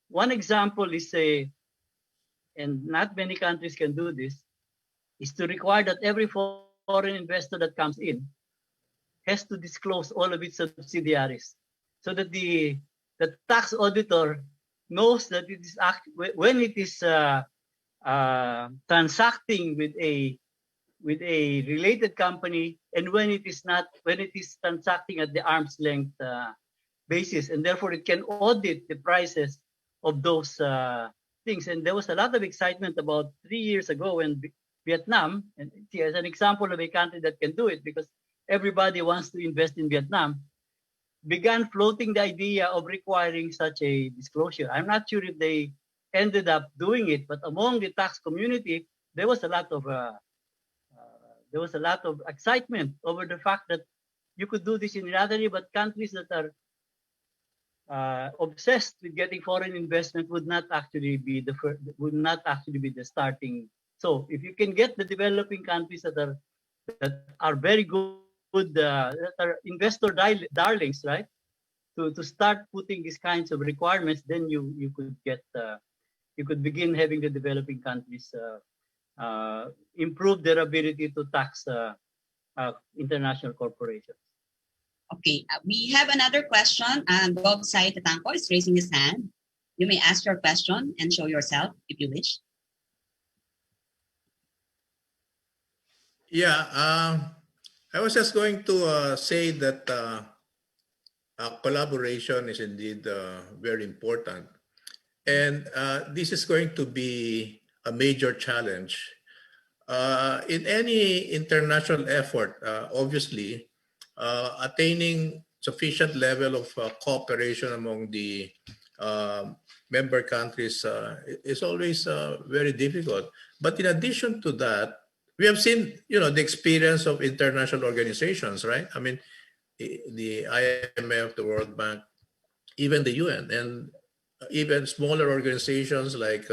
one example is and not many countries can do this, is to require that every foreign investor that comes in has to disclose all of its subsidiaries, so that the tax auditor knows that it is when it is transacting with a related company, and when it is not, when it is transacting at the arm's length basis, and therefore it can audit the prices of those things. And there was a lot of excitement about 3 years ago when Vietnam, and as an example of a country that can do it, because everybody wants to invest in Vietnam, began floating the idea of requiring such a disclosure. I'm not sure if they ended up doing it, but among the tax community, there was a lot of excitement over the fact that you could do this unilaterally, but countries that are obsessed with getting foreign investment would not actually be the starting. So if you can get the developing countries that are very good, that are investor darlings, right? to start putting these kinds of requirements, then you could get you could begin having the developing countries improve their ability to tax international corporations. Okay, we have another question. Bob Tatanko is raising his hand. You may ask your question and show yourself if you wish. Yeah, I was just going to say that collaboration is indeed very important. And this is going to be a major challenge. In any international effort, obviously, attaining sufficient level of cooperation among the member countries is always very difficult. But in addition to that, we have seen, the experience of international organizations, right? I mean, the IMF, the World Bank, even the UN, and even smaller organizations like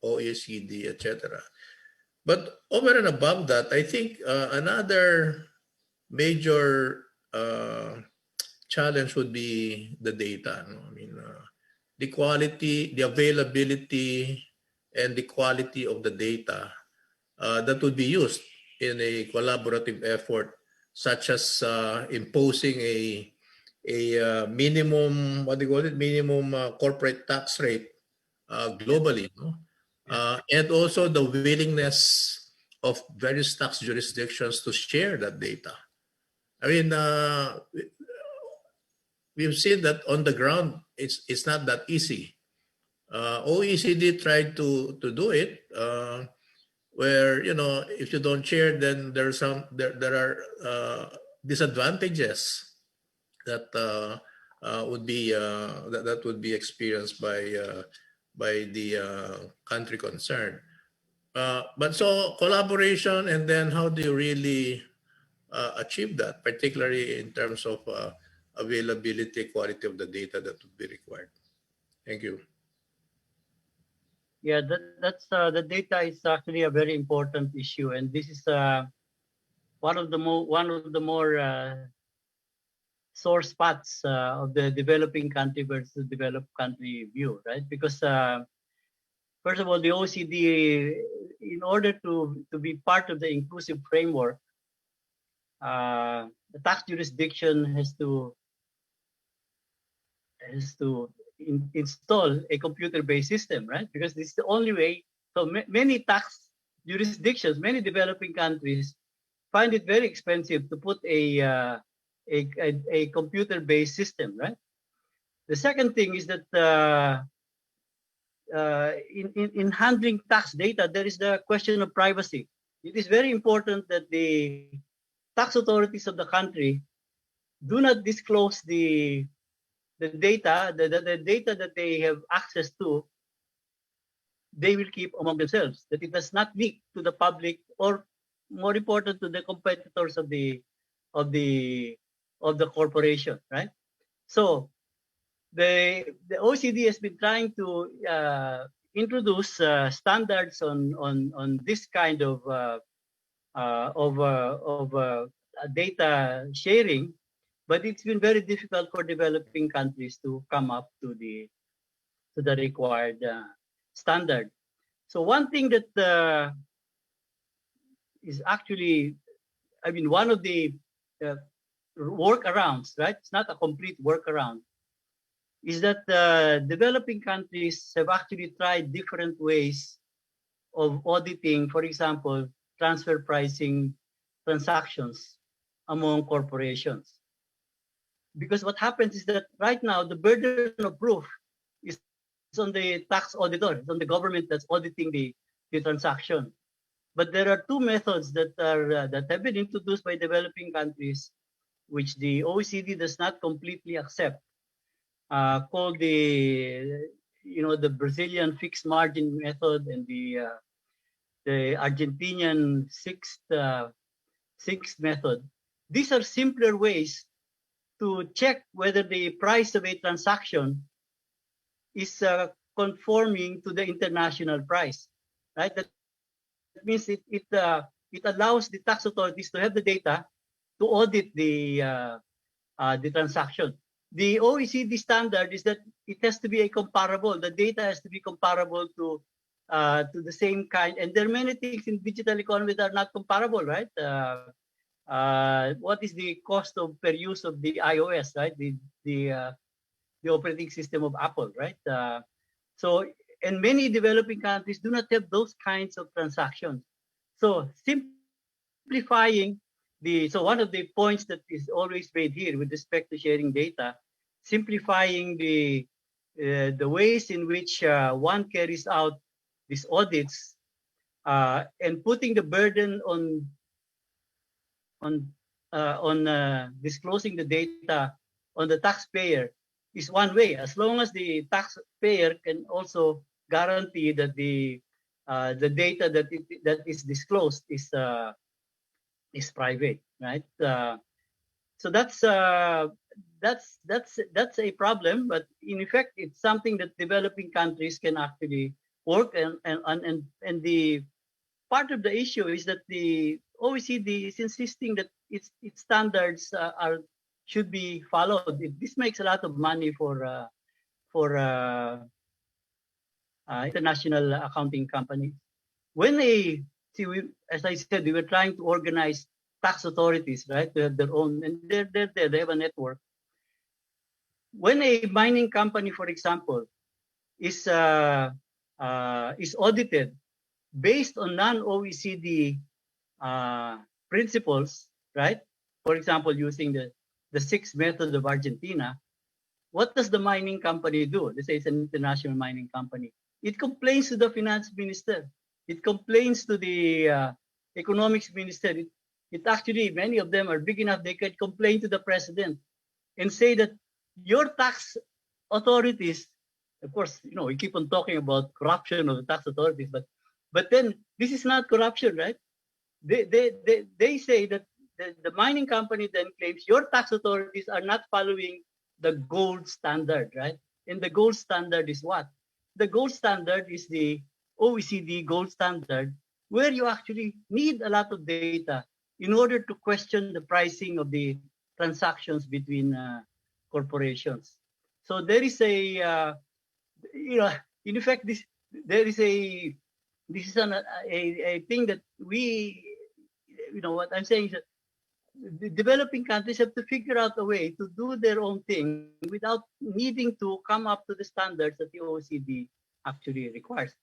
OECD, etc. But over and above that, I think another major challenge would be the data. No? I mean, the quality, the availability, and the quality of the data that would be used in a collaborative effort, such as imposing a minimum, what do you call it, minimum corporate tax rate globally, no? And also the willingness of various tax jurisdictions to share that data. I mean, we've seen that on the ground, it's not that easy. OECD tried to do it, where if you don't share, then there are disadvantages that would be that would be experienced by the country concerned. But so collaboration, and then how do you really achieve that, particularly in terms of availability, quality of the data that would be required? Thank you. Yeah, that's the data is actually a very important issue, and this is one of the more sore spots of the developing country versus developed country view, right? Because first of all, the OECD, in order to be part of the inclusive framework, the tax jurisdiction has to install a computer-based system, right? Because this is the only way. So many tax jurisdictions, many developing countries find it very expensive to put a computer-based system, right? The second thing is that in handling tax data, there is the question of privacy. It is very important that the tax authorities of the country do not disclose the data, the data that they have access to, they will keep among themselves, that it does not leak to the public, or more important, to the competitors of the corporation, right? So the OECD has been trying to introduce standards on this kind of data sharing, but it's been very difficult for developing countries to come up to the required standard. So one thing that is actually, I mean, one of the workarounds, right? It's not a complete workaround, is that developing countries have actually tried different ways of auditing, for example, transfer pricing transactions among corporations. Because what happens is that right now the burden of proof is on the tax auditor, it's on the government that's auditing the transaction. But there are two methods that have been introduced by developing countries, which the OECD does not completely accept, called the Brazilian fixed margin method and the Argentinian sixth method. These are simpler ways to check whether the price of a transaction is conforming to the international price, right? That means it allows the tax authorities to have the data to audit the transaction. the OECD standard is that it has to be a comparable. The data has to be comparable to the same kind. And there are many things in digital economy that are not comparable, right? What is the cost of per use of the iOS, right? The operating system of Apple, right? So, and many developing countries do not have those kinds of transactions. So simplifying so one of the points that is always made here with respect to sharing data, simplifying the ways in which one carries out these audits and putting the burden on disclosing the data on the taxpayer is one way, as long as the taxpayer can also guarantee that the data that is disclosed is private, right? So that's a problem, but in effect, it's something that developing countries can actually work and the part of the issue is that the OECD is insisting that its standards should be followed. This makes a lot of money for international accounting companies. As I said, we were trying to organize tax authorities, right? To have their own, and they're there. They have a network. When a mining company, for example, is audited based on non-OECD principles, right? For example, using the six methods of Argentina, what does the mining company do? Let's say it's an international mining company. It complains to the finance minister. It complains to the economics minister. It actually, many of them are big enough, they can complain to the president and say that your tax authorities, of course, we keep on talking about corruption of the tax authorities, but then this is not corruption, right? They say that the mining company then claims your tax authorities are not following the gold standard, right? And the gold standard is what? The gold standard is the OECD gold standard, where you actually need a lot of data in order to question the pricing of the transactions between corporations. So there is in effect, this is a thing that what I'm saying is that the developing countries have to figure out a way to do their own thing without needing to come up to the standards that the OECD actually requires.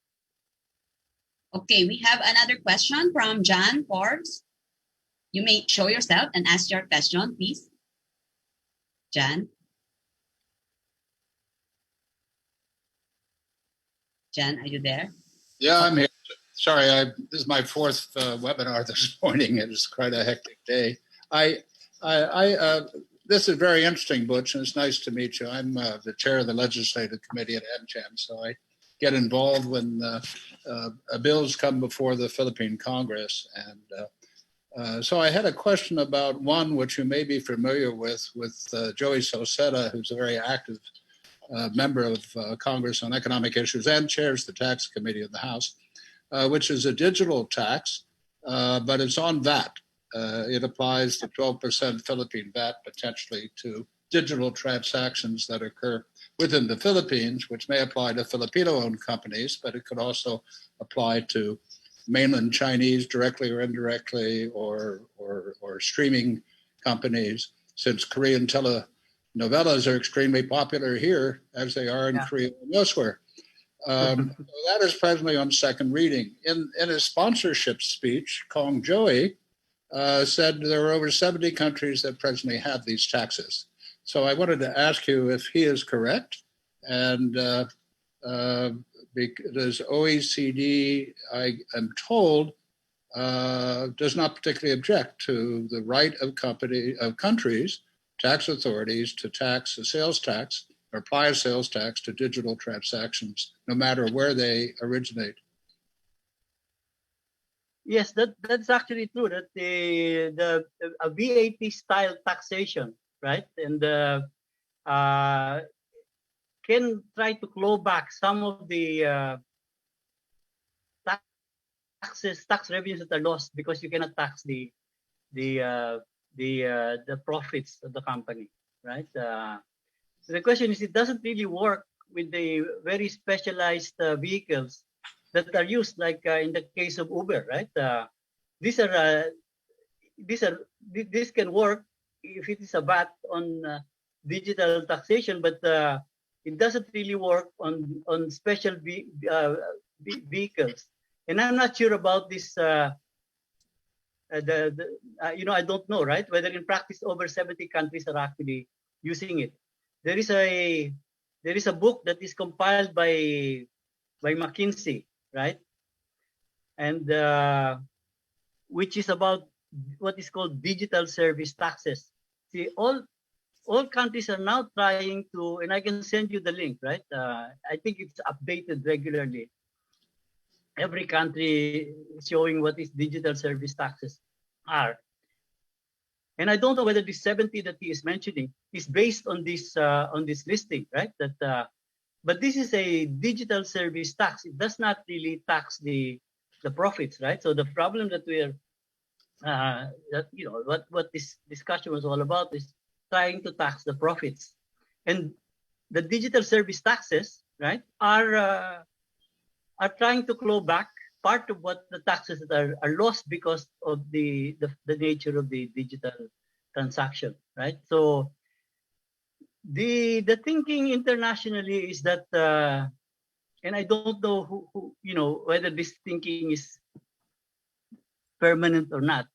Okay, we have another question from John Forbes. You may show yourself and ask your question, please. John? John, are you there? Yeah, I'm here. Sorry, this is my fourth webinar this morning. It was quite a hectic day. This is very interesting, Butch, and it's nice to meet you. I'm the chair of the legislative committee at MCHAM, so I get involved when bills come before the Philippine Congress. And so I had a question about one which you may be familiar with Joey Soceta, who's a very active member of Congress on economic issues and chairs the tax committee of the House, which is a digital tax, but it's on VAT. It applies the 12% Philippine VAT potentially to digital transactions that occur within the Philippines, which may apply to Filipino-owned companies, but it could also apply to mainland Chinese directly or indirectly, or streaming companies, since Korean telenovelas are extremely popular here, as they are in Korea and elsewhere. So that is presently on second reading. In his sponsorship speech, Kong Joey said there are over 70 countries that presently have these taxes. So I wanted to ask you if he is correct, and because OECD, I am told, does not particularly object to the right of countries, tax authorities, to tax a sales tax or apply a sales tax to digital transactions, no matter where they originate. Yes, that's actually true. That the VAT style taxation, right, and can try to claw back some of the tax revenues that are lost because you cannot tax the profits of the company, right? The question is, it doesn't really work with the very specialized vehicles that are used, like in the case of Uber, right? These are this can work if it is a VAT on digital taxation, but it doesn't really work on special vehicles. And I'm not sure about this. I don't know, right? Whether in practice over 70 countries are actually using it. There is a book that is compiled by McKinsey, right? And which is about what is called digital service taxes. See, all countries are now trying to, and I can send you the link, right? I think it's updated regularly. Every country is showing what is digital service taxes are. And I don't know whether the 70 that he is mentioning is based on this listing, right? But this is a digital service tax. It does not really tax the profits, right? So the problem that we're what this discussion was all about is trying to tax the profits, and the digital service taxes, right, are trying to claw back part of what the taxes that are lost because of the nature of the digital transaction, right? So the thinking internationally is that, and I don't know who whether this thinking is permanent or not,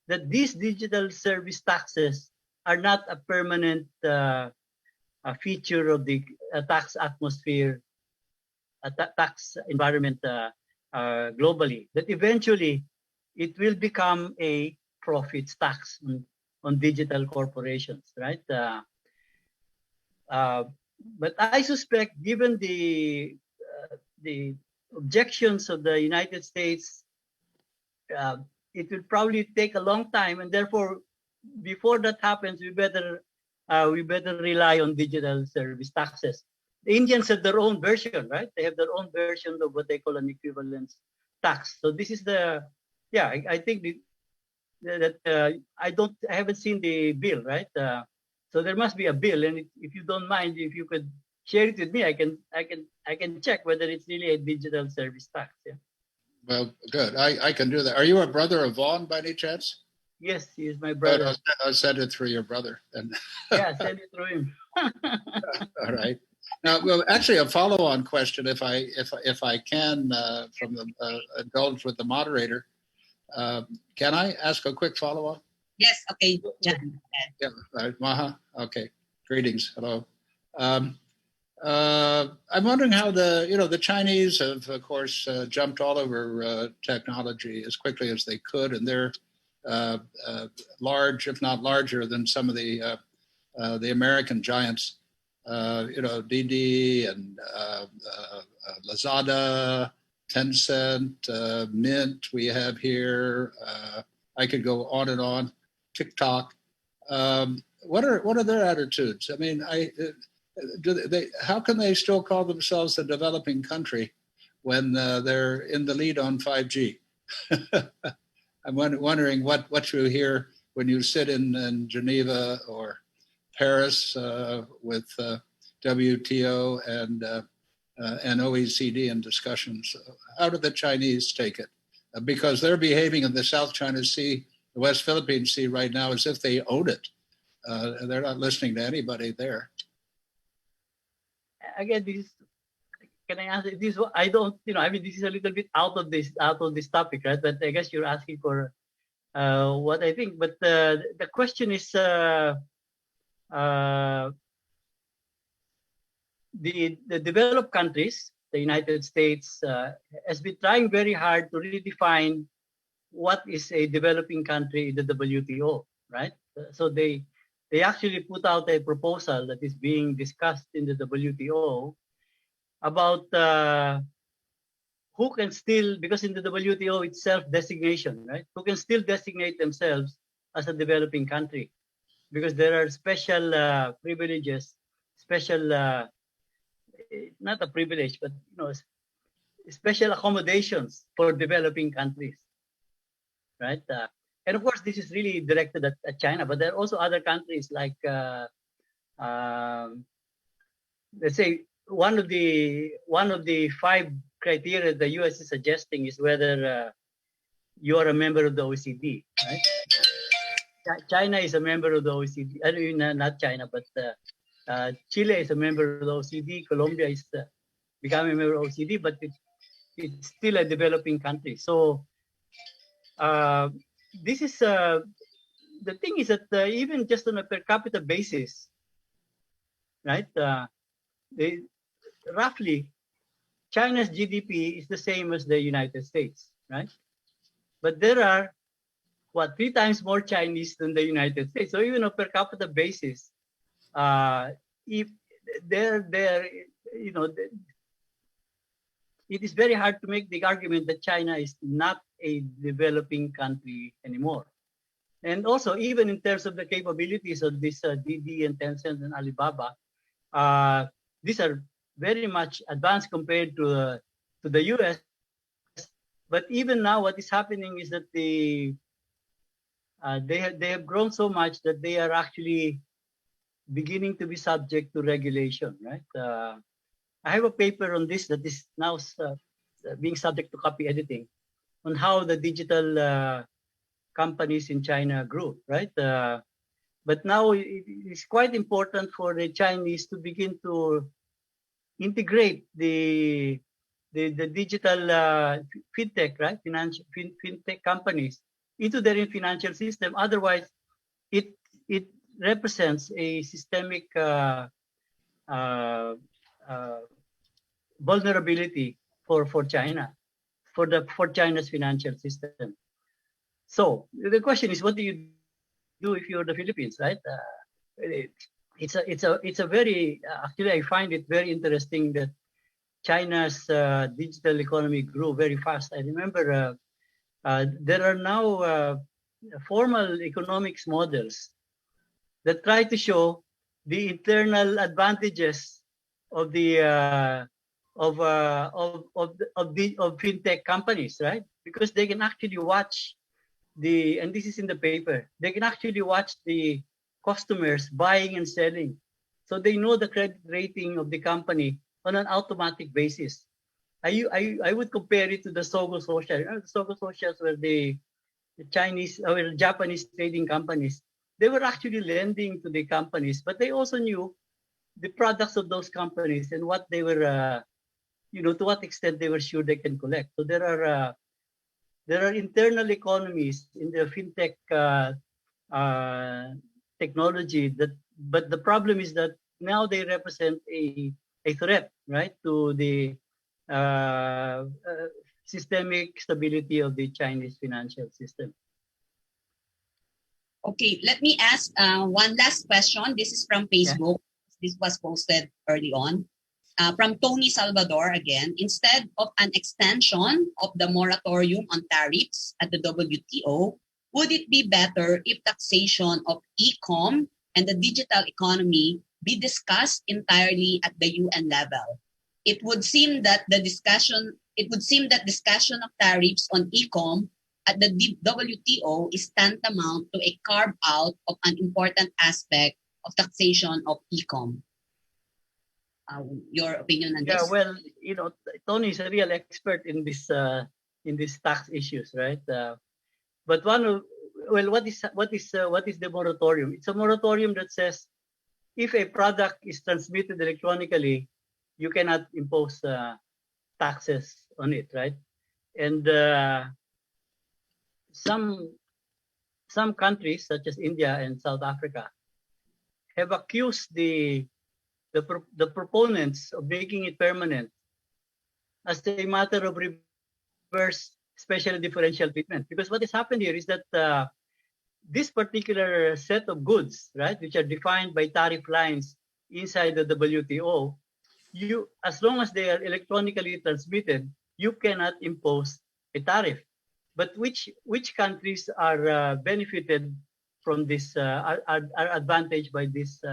that these digital service taxes are not a permanent feature of the tax atmosphere, tax environment globally. That eventually it will become a profits tax on digital corporations, right? But I suspect, given the objections of the United States, it will probably take a long time, and therefore, before that happens, we better rely on digital service taxes. The Indians have their own version, right? They have their own version of what they call an equivalence tax. So this is I think that I haven't seen the bill, right? So there must be a bill, and if you don't mind, if you could share it with me, I can check whether it's really a digital service tax. Yeah. Well, good. I can do that. Are you a brother of Vaughn by any chance? Yes, he is my brother. I'll send it through your brother. And yeah, send it through him. All right. Now, well, actually, a follow-on question, if I can, from the indulge with the moderator, can I ask a quick follow-on? Yes. Okay. Yeah. Maha. Okay. Greetings. Hello. I'm wondering how the Chinese have, of course, jumped all over technology as quickly as they could, and they're large, if not larger, than some of the American giants. Didi and Lazada, Tencent, Mint. We have here. I could go on and on. TikTok. What are their attitudes? I mean, how can they still call themselves a developing country when they're in the lead on 5G? I'm wondering what you hear when you sit in Geneva or Paris with WTO and OECD in discussions. How do the Chinese take it? Because they're behaving in the South China Sea, the West Philippine Sea right now as if they own it. They're not listening to anybody there. Again, can I answer this? I don't, I mean, this is a little bit out of this topic, right? But I guess you're asking for what I think. But the question is, the developed countries, the United States, has been trying very hard to redefine what is a developing country in the WTO, right? So they actually put out a proposal that is being discussed in the WTO about who can still, because in the WTO it's self-designation, right? Who can still designate themselves as a developing country, because there are special privileges, special, not a privilege, but special accommodations for developing countries, right? And of course, this is really directed at China, but there are also other countries like let's say one of the 5 criteria the U.S. is suggesting is whether you are a member of the OECD, right? China is a member of the OECD. I mean, not China, but Chile is a member of the OECD. Colombia is becoming a member of OECD, but it's still a developing country. So this is the thing is that even just on a per capita basis, right? Roughly, China's GDP is the same as the United States, right? But there are 3 times more Chinese than the United States. So even on a per capita basis, if they're you know, it is very hard to make the argument that China is not a developing country anymore. And also, even in terms of the capabilities of this Didi and Tencent and Alibaba, these are very much advanced compared to the US. But even now, what is happening is that they have grown so much that they are actually beginning to be subject to regulation, right? I have a paper on this that is now being subject to copy editing on how the digital companies in China grew, right? But now it is quite important for the Chinese to begin to integrate the digital fintech, right? Fintech companies into their financial system. Otherwise, it represents a systemic vulnerability for China, for China's financial system. So the question is, what do you do if you're the Philippines, right? It's a very actually I find it very interesting that China's digital economy grew very fast. I remember there are now formal economics models that try to show the internal advantages of the of fintech companies, right? Because they can actually watch and this is in the paper, they can actually watch the customers buying and selling. So they know the credit rating of the company on an automatic basis. I would compare it to the Sogo Social. The Sogo Socials were the Chinese or Japanese trading companies. They were actually lending to the companies, but they also knew the products of those companies and what they were, to what extent they were sure they can collect. So there are internal economies in the fintech technology but the problem is that now they represent a threat, right, to the systemic stability of the Chinese financial system. Okay, let me ask one last question. This is from Facebook. Yeah. This was posted early on. From Tony Salvador again. Instead of an extension of the moratorium on tariffs at the WTO, would it be better if taxation of e-com and the digital economy be discussed entirely at the UN level? It would seem that discussion of tariffs on e-com at the WTO is tantamount to a carve out of an important aspect of taxation of e-com. Your opinion on this? Yeah, well, Tony is a real expert in these tax issues, right? But what is the moratorium? It's a moratorium that says if a product is transmitted electronically, you cannot impose taxes on it, right? And some countries, such as India and South Africa, have accused the proponents of making it permanent as a matter of reverse special differential treatment. Because what has happened here is that this particular set of goods, right, which are defined by tariff lines inside the WTO, as long as they are electronically transmitted, you cannot impose a tariff. But which countries are benefited from this, are advantaged by this?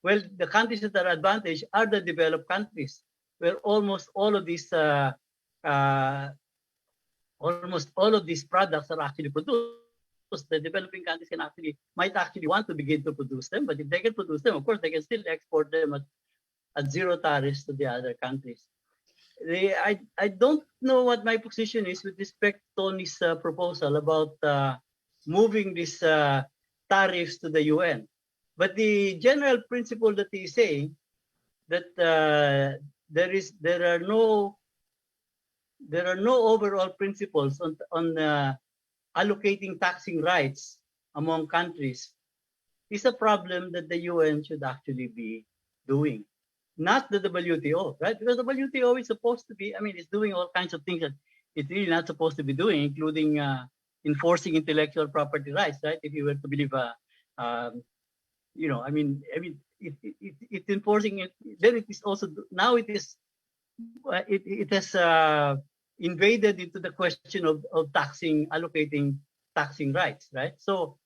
Well, the countries that are advantaged are the developed countries, where almost all of these products are actually produced. The developing countries might actually want to begin to produce them, but if they can produce them, of course, they can still export them at at zero tariffs to the other countries. I don't know what my position is with respect to Tony's proposal about moving these tariffs to the UN. But the general principle that he's saying that there are no overall principles on allocating taxing rights among countries is a problem that the UN should actually be doing, not the WTO, right? Because the WTO is supposed to be, I mean, it's doing all kinds of things that it's really not supposed to be doing, including enforcing intellectual property rights, right? If you were to believe, it's enforcing it. Then it is also now it is it has invaded into the question of allocating taxing rights, right? So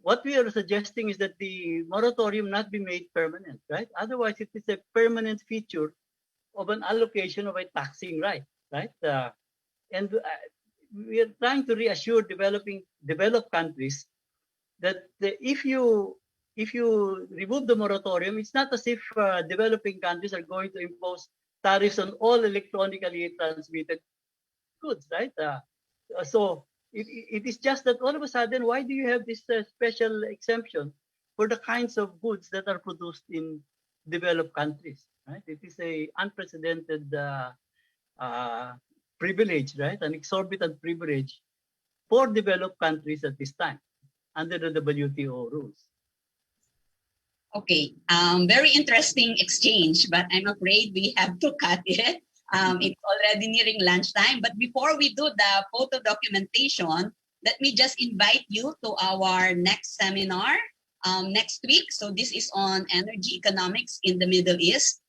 what we are suggesting is that the moratorium not be made permanent, right? Otherwise, it is a permanent feature of an allocation of a taxing right, right? And we are trying to reassure developed countries that if you remove the moratorium, it's not as if developing countries are going to impose tariffs on all electronically transmitted goods, right? So it is just that all of a sudden, why do you have this special exemption for the kinds of goods that are produced in developed countries, right? It is a unprecedented privilege, right? An exorbitant privilege for developed countries at this time under the WTO rules. Okay, very interesting exchange, but I'm afraid we have to cut it. It's already nearing lunchtime. But before we do the photo documentation, let me just invite you to our next seminar next week. So this is on energy economics in the Middle East,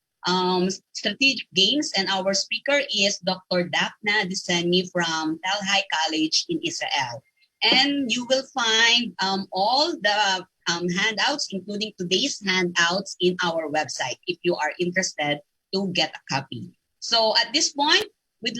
strategic gains. And our speaker is Dr. Daphna Diseni from Tel Hai College in Israel. And you will find all the handouts, including today's handouts, in our website if you are interested to get a copy. So at this point,